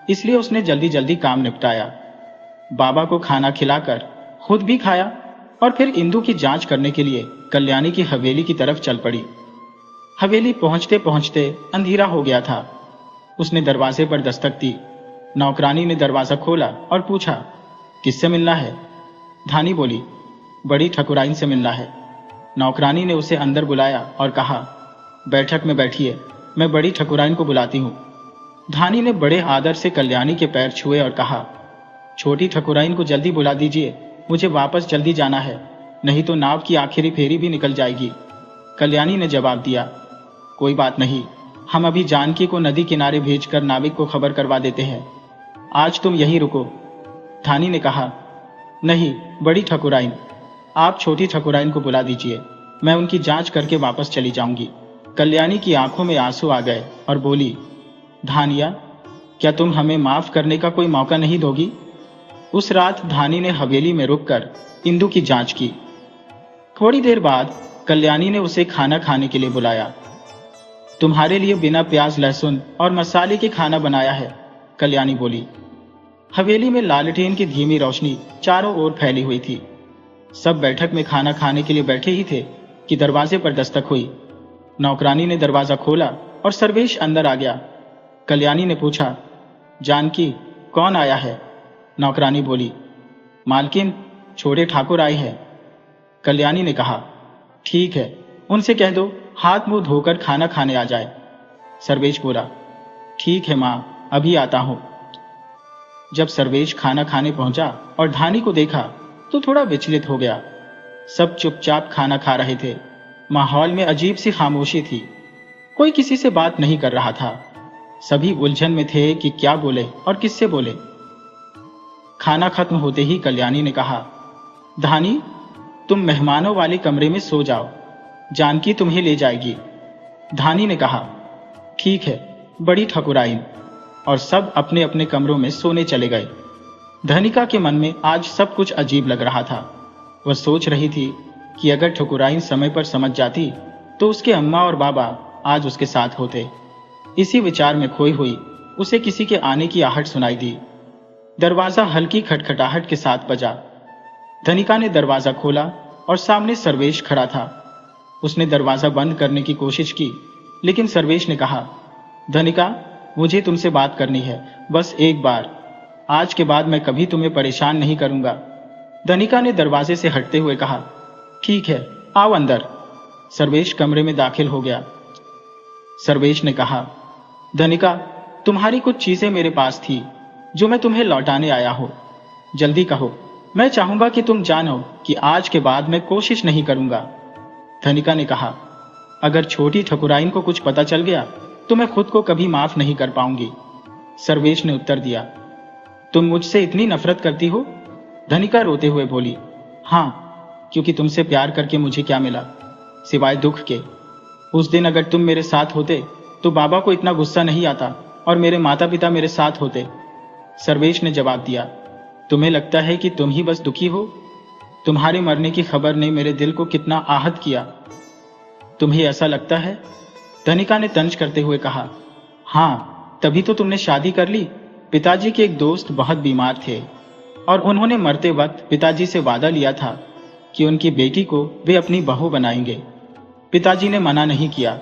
इसलिए उसने जल्दी जल्दी काम निपटाया। बाबा को खाना खिलाकर खुद भी खाया और फिर इंदु की जांच करने के लिए कल्याणी की हवेली की तरफ चल पड़ी। हवेली पहुंचते पहुंचते अंधेरा हो गया था। उसने दरवाजे पर दस्तक दी। नौकरानी ने दरवाजा खोला और पूछा, किससे मिलना है? धानी बोली, बड़ी ठकुराइन से मिलना है। नौकरानी ने उसे अंदर बुलाया और कहा, बैठक में बैठिए, मैं बड़ी ठकुराइन को बुलाती हूँ। धानी ने बड़े आदर से कल्याणी के पैर छुए और कहा, छोटी ठकुराइन को जल्दी बुला दीजिए, मुझे वापस जल्दी जाना है, नहीं तो नाव की आखिरी फेरी भी निकल जाएगी। कल्याणी ने जवाब दिया, कोई बात नहीं, हम अभी जानकी को नदी किनारे भेजकर नाविक को खबर करवा देते हैं। आज तुम यहीं रुको। धानी ने कहा, नहीं बड़ी ठकुराइन, आप छोटी ठकुराइन को बुला दीजिए, मैं उनकी जांच करके वापस चली जाऊंगी। कल्याणी की आंखों में आंसू आ गए और बोली, धानिया, क्या तुम हमें माफ करने का कोई मौका नहीं दोगी? उस रात धानी ने हवेली में रुककर इंदु की जांच की। थोड़ी देर बाद कल्याणी ने उसे खाना खाने के लिए बुलाया। तुम्हारे लिए बिना प्याज लहसुन और मसाले के खाना बनाया है, कल्याणी बोली। हवेली में लालटेन की धीमी रोशनी चारों ओर फैली हुई थी। सब बैठक में खाना खाने के लिए बैठे ही थे कि दरवाजे पर दस्तक हुई। नौकरानी ने दरवाजा खोला और सर्वेश अंदर आ गया। कल्याणी ने पूछा, जानकी, कौन आया है? नौकरानी बोली, मालकिन, छोटे ठाकुर आए हैं। कल्याणी ने कहा, ठीक है, उनसे कह दो हाथ मुंह धोकर खाना खाने आ जाए। सर्वेश बोला, ठीक है माँ, अभी आता हूं। जब सर्वेश खाना खाने पहुंचा और धानी को देखा तो थोड़ा विचलित हो गया। सब चुपचाप खाना खा रहे थे। माहौल में अजीब सी खामोशी थी। कोई किसी से बात नहीं कर रहा था। सभी उलझन में थे कि क्या बोले और किससे बोले। खाना खत्म होते ही कल्याणी ने कहा, धानी, तुम मेहमानों वाले कमरे में सो जाओ, जानकी तुम्हें ले जाएगी। धानी ने कहा, ठीक है बड़ी ठकुराइन, और सब अपने अपने कमरों में सोने चले गए। धनिका के मन में आज सब कुछ अजीब लग रहा था। वह सोच रही थी कि अगर ठकुराइन समय पर समझ जाती तो उसके अम्मा और बाबा आज उसके साथ होते। इसी विचार में खोई हुई उसे किसी के आने की आहट सुनाई दी। दरवाजा हल्की खटखटाहट के साथ बजा। धनिका ने दरवाजा खोला और सामने सर्वेश खड़ा था। उसने दरवाजा बंद करने की कोशिश की, लेकिन सर्वेश ने कहा, धनिका, मुझे तुमसे बात करनी है, बस एक बार। आज के बाद मैं कभी तुम्हें परेशान नहीं करूंगा। धनिका ने दरवाजे से हटते हुए कहा, ठीक है, आओ अंदर। सर्वेश कमरे में दाखिल हो गया। सर्वेश ने कहा, धनिका, तुम्हारी कुछ चीजें मेरे पास थी जो मैं तुम्हें लौटाने आया हूं। जल्दी कहो, मैं चाहूंगा कि तुम जानो कि आज के बाद मैं कोशिश नहीं करूंगा। धनिका ने कहा, अगर छोटी ठकुराइन को कुछ पता चल गया तो मैं खुद को कभी माफ नहीं कर पाऊंगी। सर्वेश ने उत्तर दिया, तुम मुझसे इतनी नफरत करती हो? धनिका रोते हुए बोली, हाँ, क्योंकि तुमसे प्यार करके मुझे क्या मिला सिवाय दुख के। उस दिन अगर तुम मेरे साथ होते तो बाबा को इतना गुस्सा नहीं आता और मेरे माता पिता मेरे साथ होते। सर्वेश ने जवाब दिया, तुम्हें लगता है कि तुम ही बस दुखी हो? तुम्हारे मरने की खबर ने मेरे दिल को कितना आहत किया। तुम्हें ऐसा लगता है? धनिका ने तंज करते हुए कहा, हाँ, तभी तो तुमने शादी कर ली। पिताजी के एक दोस्त बहुत बीमार थे और उन्होंने मरते वक्त पिताजी से वादा लिया था कि उनकी बेटी को वे अपनी बहू बनाएंगे। पिताजी ने मना नहीं किया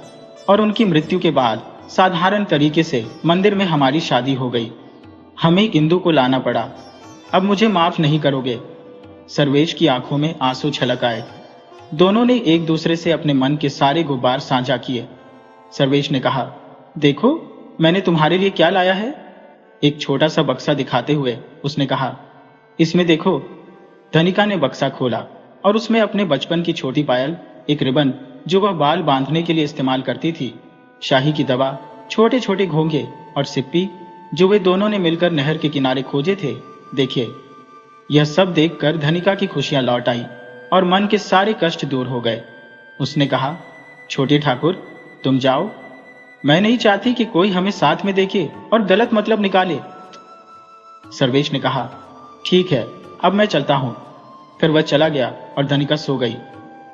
और उनकी मृत्यु के बाद साधारण तरीके से मंदिर में हमारी शादी हो गई। हमें इंदु को लाना पड़ा। अब मुझे माफ नहीं करोगे? सर्वेश की आंखों में आंसू छलक आए। दोनों ने एक दूसरे से अपने मन के सारे गुब्बार साझा किए। सर्वेश ने कहा, देखो मैंने तुम्हारे लिए क्या लाया है। एक छोटा सा बक्सा दिखाते हुए उसने कहा, इसमें देखो। धनिका ने बक्सा खोला और उसमें अपने बचपन की छोटी पायल, एक रिबन जो वह बाल बांधने के लिए इस्तेमाल करती थी, शाही की दवा, छोटे छोटे घोंघे और सिप्पी जो वे दोनों ने मिलकर नहर के किनारे खोजे थे, देखिए। यह सब देखकर धनिका की खुशियां लौट आई और मन के सारे कष्ट दूर हो गए। उसने कहा, छोटे ठाकुर, तुम जाओ। मैं नहीं चाहती कि कोई हमें साथ में देखे और गलत मतलब निकाले। सर्वेश ने कहा, ठीक है, अब मैं चलता हूं। फिर वह चला गया और धनिका सो गई।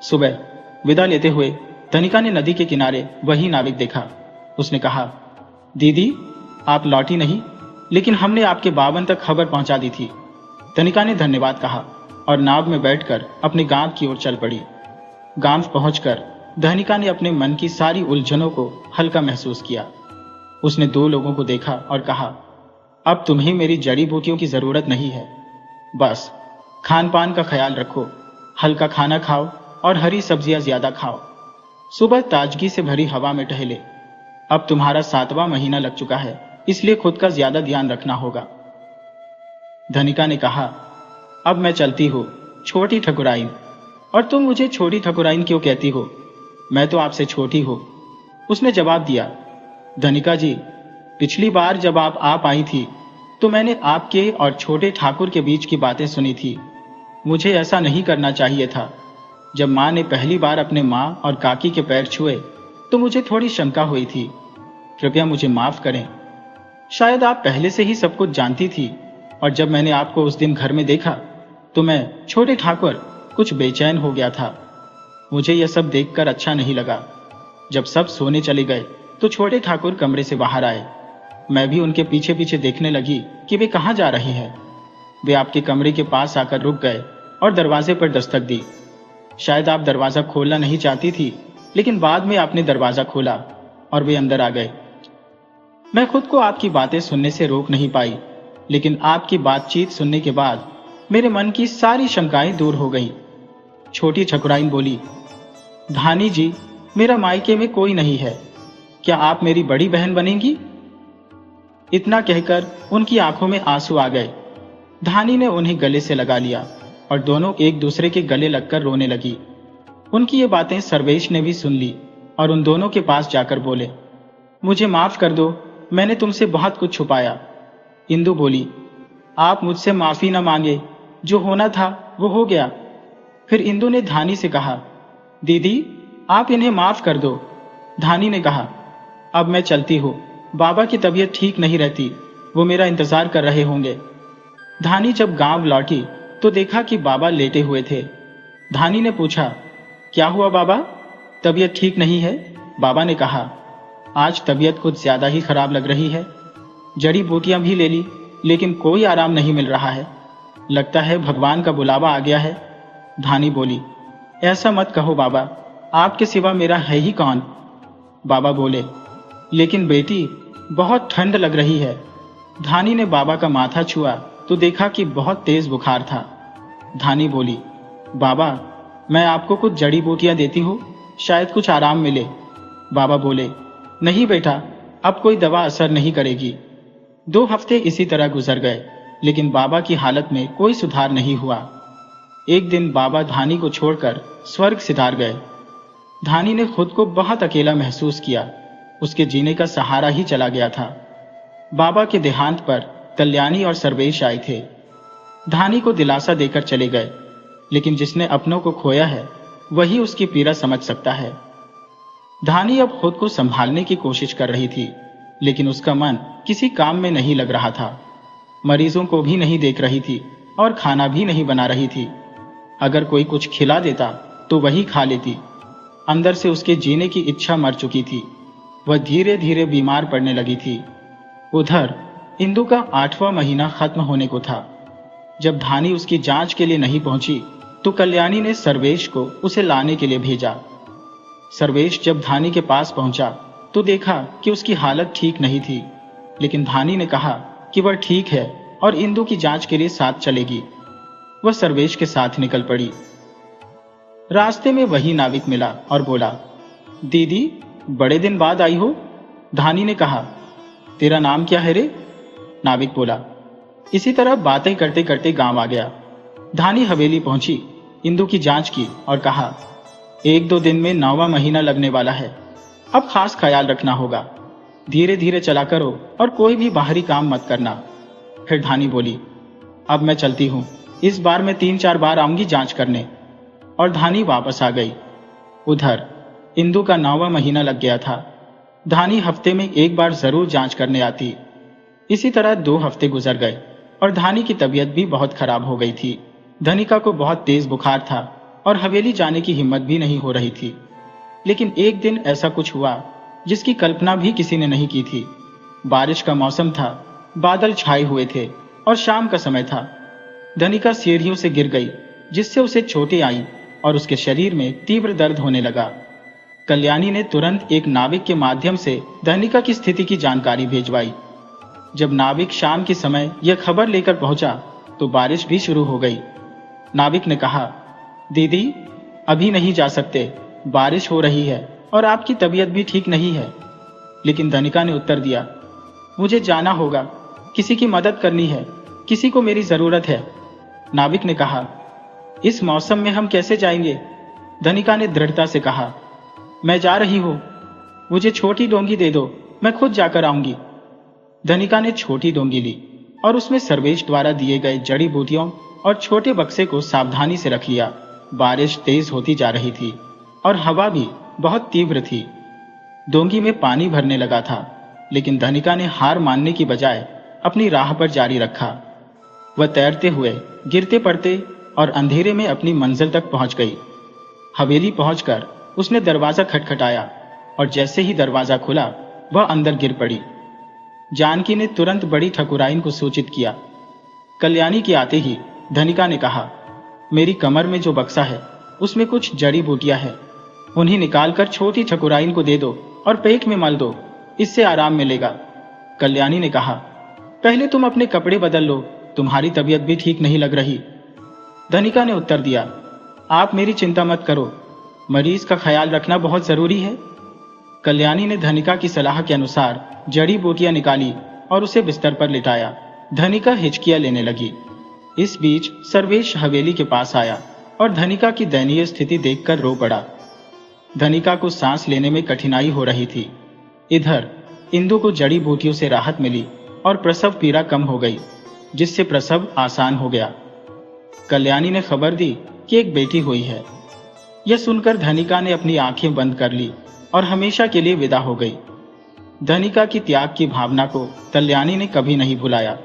सुबह विदा लेते हुए धनिका ने नदी के किनारे वही नाविक देखा। उसने कहा, दीदी, आप लौटी नहीं, लेकिन हमने आपके बावन तक खबर पहुंचा दी थी। धनिका ने धन्यवाद कहा और नाव में बैठकर अपने गांव की ओर चल पड़ी। गांव पहुंचकर धनिका ने अपने मन की सारी उलझनों को हल्का महसूस किया। उसने दो लोगों को देखा और कहा, अब तुम्हें मेरी जड़ी बूटियों की जरूरत नहीं है। बस खान पान का ख्याल रखो, हल्का खाना खाओ और हरी सब्जियां ज्यादा खाओ। सुबह ताजगी से भरी हवा में टहले। अब तुम्हारा 7वां महीना लग चुका है, इसलिए खुद का ज्यादा ध्यान रखना होगा। धनिका ने कहा, अब मैं चलती हूँ छोटी ठकुराइन। और तुम मुझे छोटी ठकुराइन क्यों कहती हो? मैं तो आपसे छोटी हूँ। उसने जवाब दिया, धनिका जी, पिछली बार जब आप आई थी तो मैंने आपके और छोटे ठाकुर के बीच की बातें सुनी थी। मुझे ऐसा नहीं करना चाहिए था। जब माँ ने पहली बार अपने माँ और काकी के पैर छुए तो मुझे थोड़ी शंका हुई थी। कृपया मुझे माफ करें। शायद आप पहले से ही सब कुछ जानती थी और जब मैंने आपको उस दिन घर में देखा तो मैं, छोटे ठाकुर, कुछ बेचैन हो गया था। मुझे यह सब देखकर अच्छा नहीं लगा। जब सब सोने चले गए तो छोटे ठाकुर कमरे से बाहर आए। मैं भी उनके पीछे पीछे देखने लगी कि वे कहाँ जा रही है। वे आपके कमरे के पास आकर रुक गए और दरवाजे पर दस्तक दी। शायद आप दरवाजा खोलना नहीं चाहती थी, लेकिन बाद में आपने दरवाजा खोला और वे अंदर आ गए। मैं खुद को आपकी बातें सुनने से रोक नहीं पाई, लेकिन आपकी बातचीत सुनने के बाद मेरे मन की सारी शंकाएं दूर हो गईं। छोटी ठकुराइन बोली, धानी जी, मेरा मायके में कोई नहीं है, क्या आप मेरी बड़ी बहन बनेंगी? इतना कहकर उनकी आंखों में आंसू आ गए। धानी ने उन्हें गले से लगा लिया और दोनों एक दूसरे के गले लगकर रोने लगी। उनकी ये बातें सर्वेश ने भी सुन ली और उन दोनों के पास जाकर बोले, मुझे माफ कर दो, मैंने तुमसे बहुत कुछ छुपाया। इंदु बोली, आप मुझसे माफी न मांगे, जो होना था वो हो गया। फिर इंदु ने धानी से कहा, दीदी आप इन्हें माफ कर दो। धानी ने कहा, अब मैं चलती हूँ, बाबा की तबीयत ठीक नहीं रहती, वो मेरा इंतजार कर रहे होंगे। धानी जब गांव लौटी तो देखा कि बाबा लेटे हुए थे। धानी ने पूछा, क्या हुआ बाबा, तबीयत ठीक नहीं है? बाबा ने कहा, आज तबीयत कुछ ज्यादा ही खराब लग रही है, जड़ी बूटियां भी ले ली लेकिन कोई आराम नहीं मिल रहा है, लगता है भगवान का बुलावा आ गया है। धानी बोली, ऐसा मत कहो बाबा, आपके सिवा मेरा है ही कौन? बाबा बोले, लेकिन बेटी बहुत ठंड लग रही है। धानी ने बाबा का माथा छुआ तो देखा कि बहुत तेज बुखार था। धानी बोली, बाबा मैं आपको कुछ जड़ी बूटियां देती हूँ, शायद कुछ आराम मिले। बाबा बोले, नहीं बेटा, अब कोई दवा असर नहीं करेगी। 2 हफ्ते इसी तरह गुजर गए, लेकिन बाबा की हालत में कोई सुधार नहीं हुआ। एक दिन बाबा धानी को छोड़कर स्वर्ग सिधार गए। धानी ने खुद को बहुत अकेला महसूस किया, उसके जीने का सहारा ही चला गया था। बाबा के देहांत पर कल्याणी और सर्वेश आए थे। धानी को दिलासा देकर चले गए, लेकिन जिसने अपनों को खोया है वही उसकी पीड़ा समझ सकता है। धानी अब खुद को संभालने की कोशिश कर रही थी, लेकिन उसका मन किसी काम में नहीं लग रहा था। मरीजों को भी नहीं देख रही थी और खाना भी नहीं बना रही थी। अगर कोई कुछ खिला देता तो वही खा लेती। अंदर से उसके जीने की इच्छा मर चुकी थी। वह धीरे धीरे बीमार पड़ने लगी थी। उधर इंदु का 8वां महीना खत्म होने को था। जब धानी उसकी जांच के लिए नहीं पहुंची तो कल्याणी ने सर्वेश को उसे लाने के लिए भेजा। सर्वेश जब धानी के पास पहुंचा तो देखा कि उसकी हालत ठीक नहीं थी, लेकिन धानी ने कहा कि वह ठीक है और इंदु की जांच के लिए साथ चलेगी। वह सर्वेश के साथ निकल पड़ी। रास्ते में वही नाविक मिला और बोला, दीदी बड़े दिन बाद आई हो? धानी ने कहा, तेरा नाम क्या है रे? नाविक बोला। इसी तरह बातें करते करते गांव आ गया। धानी हवेली पहुंची, इंदु की जांच की और कहा, 1-2 दिन में 9वां महीना लगने वाला है, अब खास ख्याल रखना होगा, धीरे धीरे चला करो और कोई भी बाहरी काम मत करना। फिर धानी बोली, अब मैं चलती हूँ, इस बार मैं 3-4 बार आऊंगी जांच करने। और धानी वापस आ गई। उधर इंदु का 9वां महीना लग गया था। धानी हफ्ते में 1 बार जरूर जांच करने आती। इसी तरह 2 हफ्ते गुजर गए और धानी की तबीयत भी बहुत खराब हो गई थी। धनिका को बहुत तेज बुखार था और हवेली जाने की हिम्मत भी नहीं हो रही थी। लेकिन एक दिन ऐसा कुछ हुआ जिसकी कल्पना भी किसी ने नहीं की थी। बारिश का मौसम था, बादल छाए हुए थे और शाम का समय था। धनिका सीढ़ियों से गिर गई, जिससे उसे चोटें आईं और उसके शरीर में तीव्र दर्द होने लगा। कल्याणी ने तुरंत एक नाविक के माध्यम से धनिका की स्थिति की जानकारी भेजवाई। जब नाविक शाम के समय यह खबर लेकर पहुंचा तो बारिश भी शुरू हो गई। नाविक ने कहा, दीदी अभी नहीं जा सकते, बारिश हो रही है और आपकी तबीयत भी ठीक नहीं है। लेकिन धनिका ने उत्तर दिया, मुझे जाना होगा, किसी की मदद करनी है, किसी को मेरी जरूरत है। नाविक ने कहा, इस मौसम में हम कैसे जाएंगे? धनिका ने दृढ़ता से कहा, मैं जा रही हूं, मुझे छोटी डोंगी दे दो, मैं खुद जाकर आऊंगी। धनिका ने छोटी डोंगी ली और उसमें सर्वेश द्वारा दिए गए जड़ी बूटियों और छोटे बक्से को सावधानी से रख लिया। बारिश तेज होती जा रही थी और हवा भी बहुत तीव्र थी। डोंगी में पानी भरने लगा था, लेकिन धनिका ने हार मानने की बजाय अपनी राह पर जारी रखा। वह तैरते हुए, गिरते पड़ते और अंधेरे में अपनी मंजिल तक पहुंच गई। हवेली पहुंचकर उसने दरवाजा खटखटाया और जैसे ही दरवाजा खुला वह अंदर गिर पड़ी। जानकी ने तुरंत बड़ी ठकुराइन को सूचित किया। कल्याणी के आते ही धनिका ने कहा, मेरी कमर में जो बक्सा है उसमें कुछ जड़ी बूटियां हैं, उन्हें निकालकर छोटी ठकुराइन को दे दो और पेट में मल दो, इससे आराम मिलेगा। कल्याणी ने कहा, पहले तुम अपने कपड़े बदल लो, तुम्हारी तबीयत भी ठीक नहीं लग रही। धनिका ने उत्तर दिया, आप मेरी चिंता मत करो, मरीज का ख्याल रखना बहुत जरूरी है। कल्याणी ने धनिका की सलाह के अनुसार जड़ी बूटियां निकाली और उसे बिस्तर पर लिटाया। धनिका हिचकियां लेने लगी। इस बीच सर्वेश हवेली के पास आया और धनिका की दयनीय स्थिति देखकर रो पड़ा। धनिका को सांस लेने में कठिनाई हो रही थी। इधर इंदु को जड़ी बूटियों से राहत मिली और प्रसव पीड़ा कम हो गई, जिससे प्रसव आसान हो गया। कल्याणी ने खबर दी कि एक बेटी हुई है। यह सुनकर धनिका ने अपनी आंखें बंद कर ली और हमेशा के लिए विदा हो गई। धनिका की त्याग की भावना को कल्याणी ने कभी नहीं भुलाया।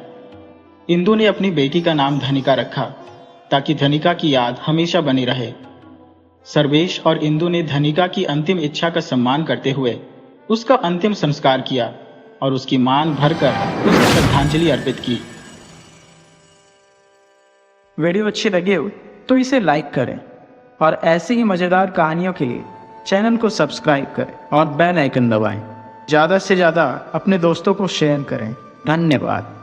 इंदु ने अपनी बेटी का नाम धनिका रखा ताकि धनिका की याद हमेशा बनी रहे। सर्वेश और इंदु ने धनिका की अंतिम इच्छा का सम्मान करते हुए उसका अंतिम संस्कार किया और उसकी मान भरकर उसे श्रद्धांजलि अर्पित की। वीडियो अच्छी लगी हो तो इसे लाइक करें और ऐसी ही मज़ेदार कहानियों के लिए चैनल को सब्सक्राइब करें और बेल आइकन दबाएं। ज़्यादा से ज़्यादा अपने दोस्तों को शेयर करें। धन्यवाद।